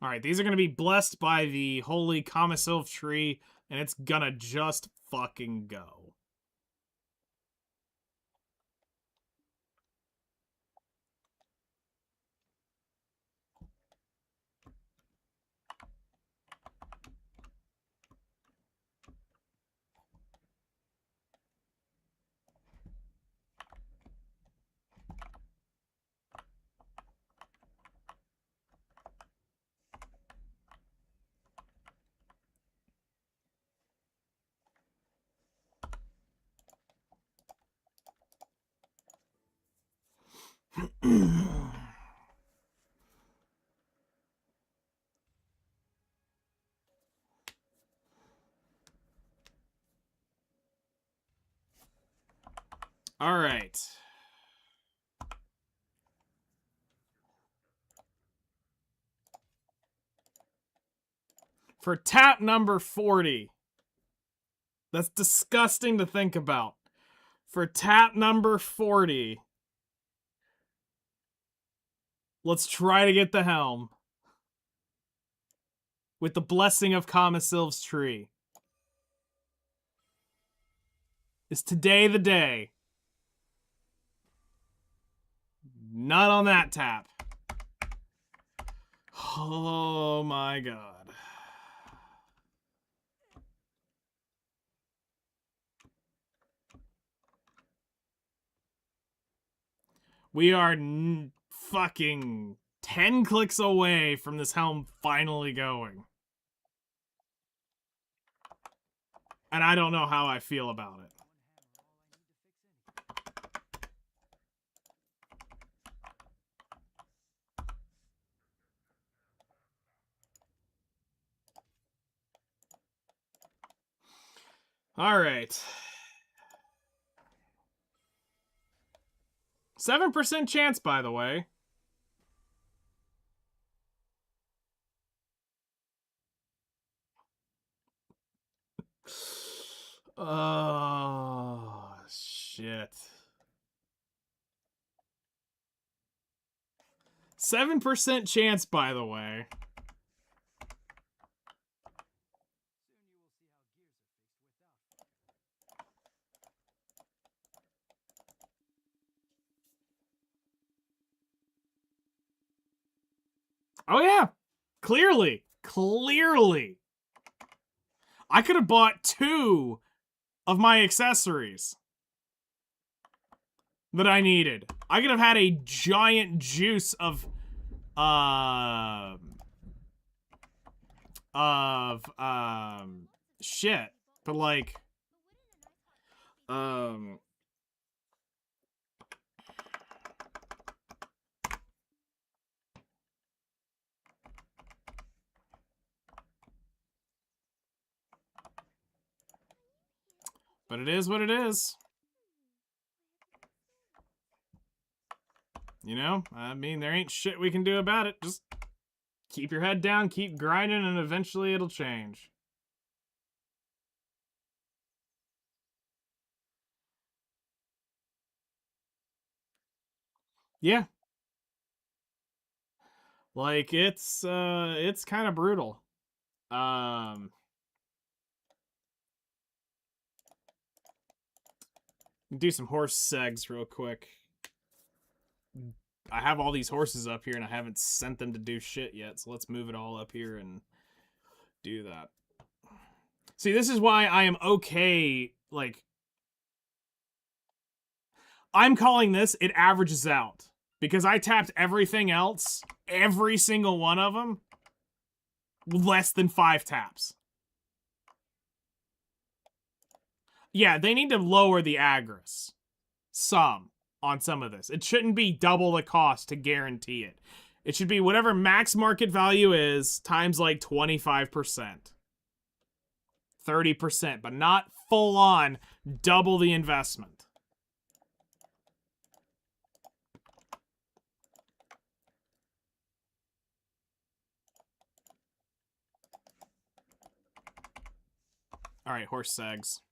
S1: Alright, these are gonna be blessed by the holy Kamasilf tree, and it's gonna just fucking go. All right. For tap number 40. That's disgusting to think about. For tap number 40. Let's try to get the helm. With the blessing of Kamasilv's tree. Is today the day? Not on that tap. Oh my god. We are fucking 10 clicks away from this helm finally going. And I don't know how I feel about it. All right. 7% chance, by the way. Oh, shit. 7% chance, by the way. Oh, yeah. Clearly. Clearly. I could have bought 2 of my accessories that I needed. I could have had a giant juice of shit. But like but it is what it is. You know? I mean, there ain't shit we can do about it. Just keep your head down, keep grinding, and eventually it'll change. Yeah. Like, it's kind of brutal. Do some horse segs real quick. I have all these horses up here and I haven't sent them to do shit yet, so let's move it all up here and do that. See, this is why I am okay, like, I'm calling this, it averages out. Because I tapped everything else, every single one of them, less than 5 taps. Yeah, they need to lower the aggros. Some. On some of this. It shouldn't be double the cost to guarantee it. It should be whatever max market value is times like 25%. 30%, but not full on double the investment. All right, horse sags.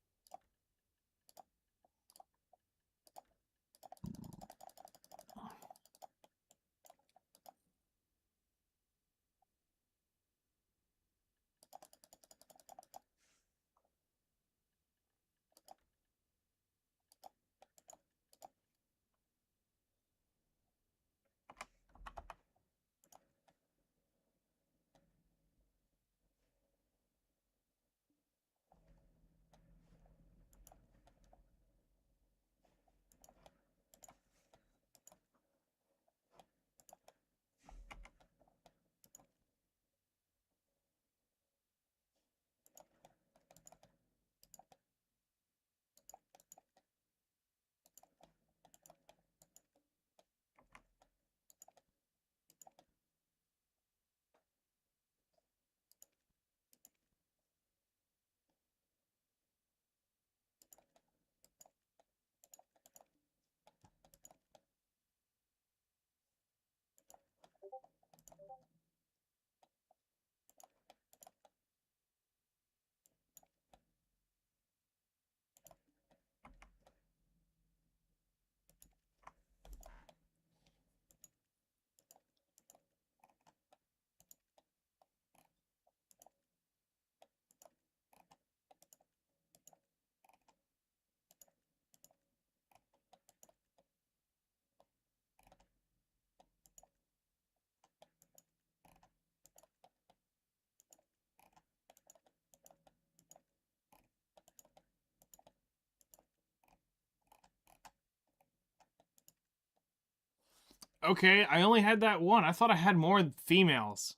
S1: Okay, I only had that one. I thought I had more females.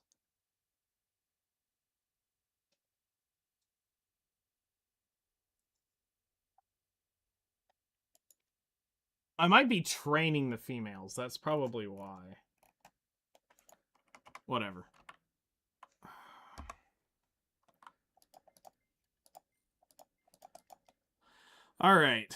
S1: I might be training the females. That's probably why. Whatever. All right.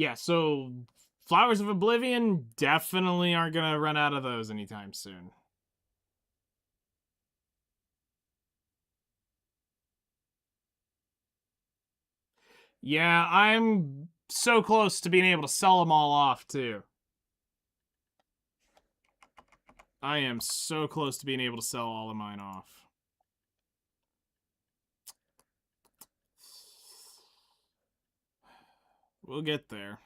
S1: Yeah, so Flowers of Oblivion definitely aren't going to run out of those anytime soon. Yeah, I'm so close to being able to sell them all off, too. I am so close to being able to sell all of mine off. We'll get there.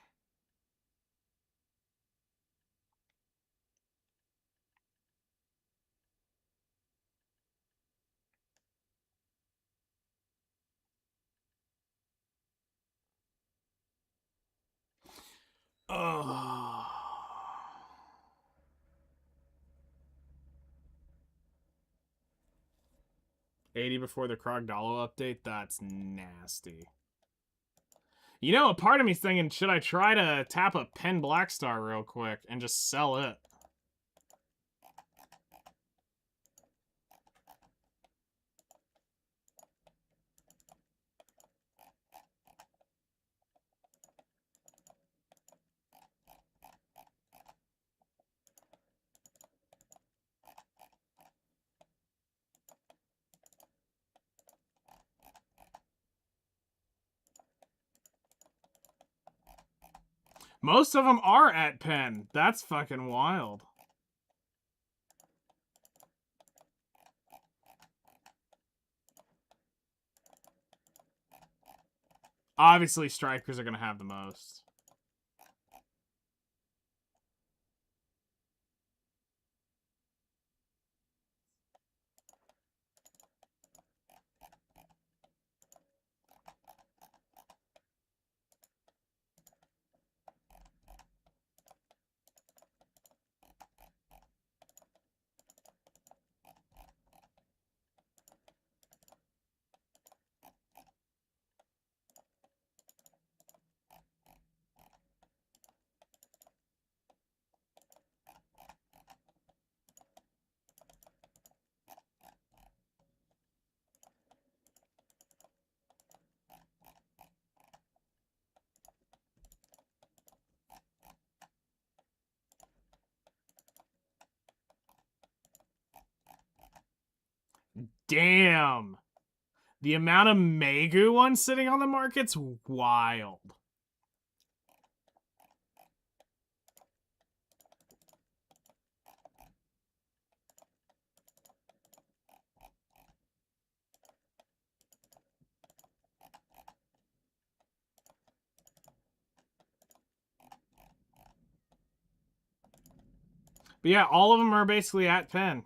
S1: Oh. 80 before the Krogdalo update? That's nasty. You know, a part of me's thinking, should I try to tap a Pen Blackstar real quick and just sell it? Most of them are at Pen. That's fucking wild. Obviously, strikers are going to have the most. Damn. The amount of Megu ones sitting on the market's wild. But yeah, all of them are basically at 10.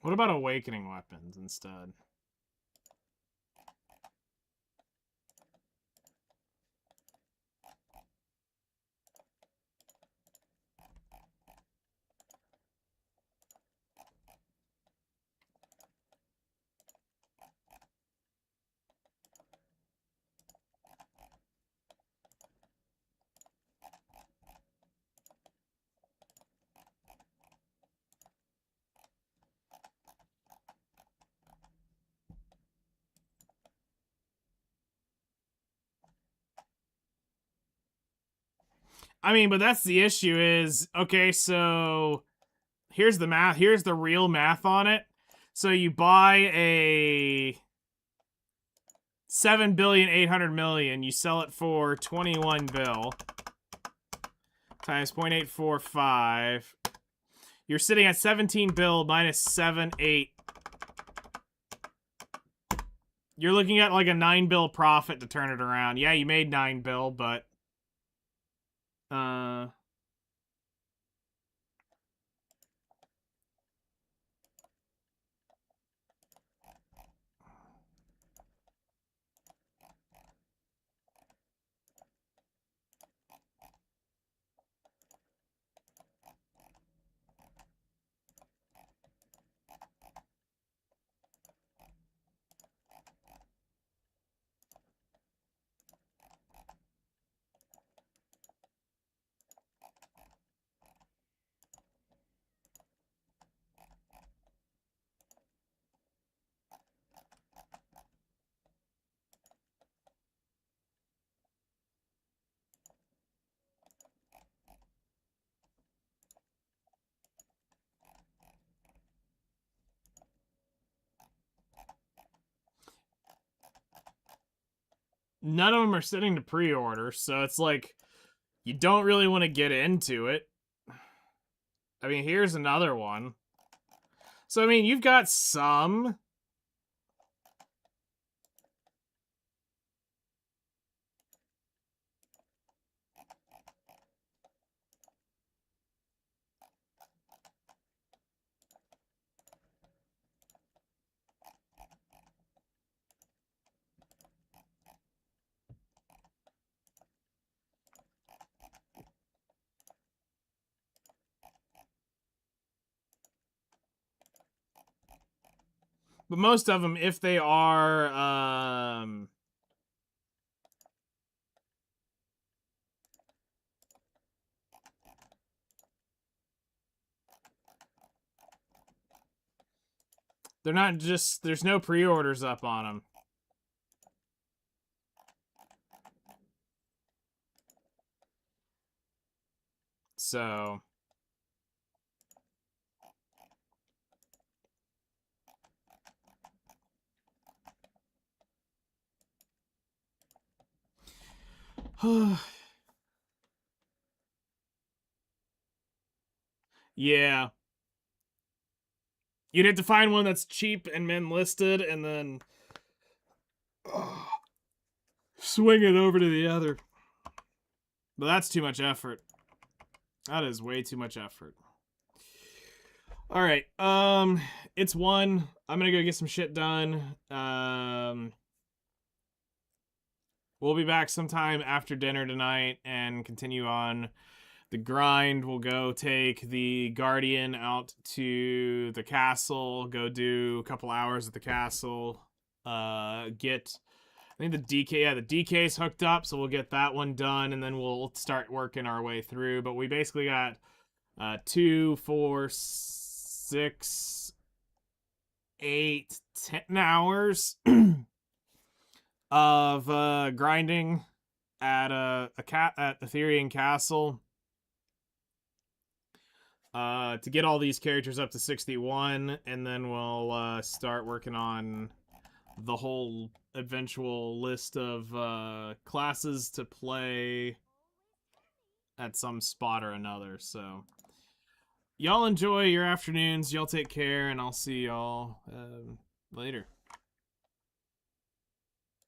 S1: What about awakening weapons instead? I mean, but that's the issue is, okay, so here's the math. Here's the real math on it. So you buy a 7,800,000,000, you sell it for 21 bill times 0.845. You're sitting at 17 bill minus 7.8. You're looking at like a 9 bill profit to turn it around. Yeah, you made 9 bill, but none of them are sitting to pre-order, so it's like you don't really want to get into it. I mean, here's another one. So I mean, you've got some. But most of them, if they are, they're not just, there's no pre-orders up on them. So yeah. You'd have to find one that's cheap and min listed and then swing it over to the other. But that's too much effort. That is way too much effort. All right. It's 1. I'm gonna go get some shit done. We'll be back sometime after dinner tonight and continue on the grind. We'll go take the Guardian out to the castle, go do a couple hours at the castle. Get I think the DK's hooked up, so we'll get that one done, and then we'll start working our way through. But we basically got 2, 4, 6, 8, 10 hours of grinding at at Ethereum Castle to get all these characters up to 61, and then we'll start working on the whole eventual list of classes to play at some spot or another. So y'all enjoy your afternoons, y'all take care, and I'll see y'all later.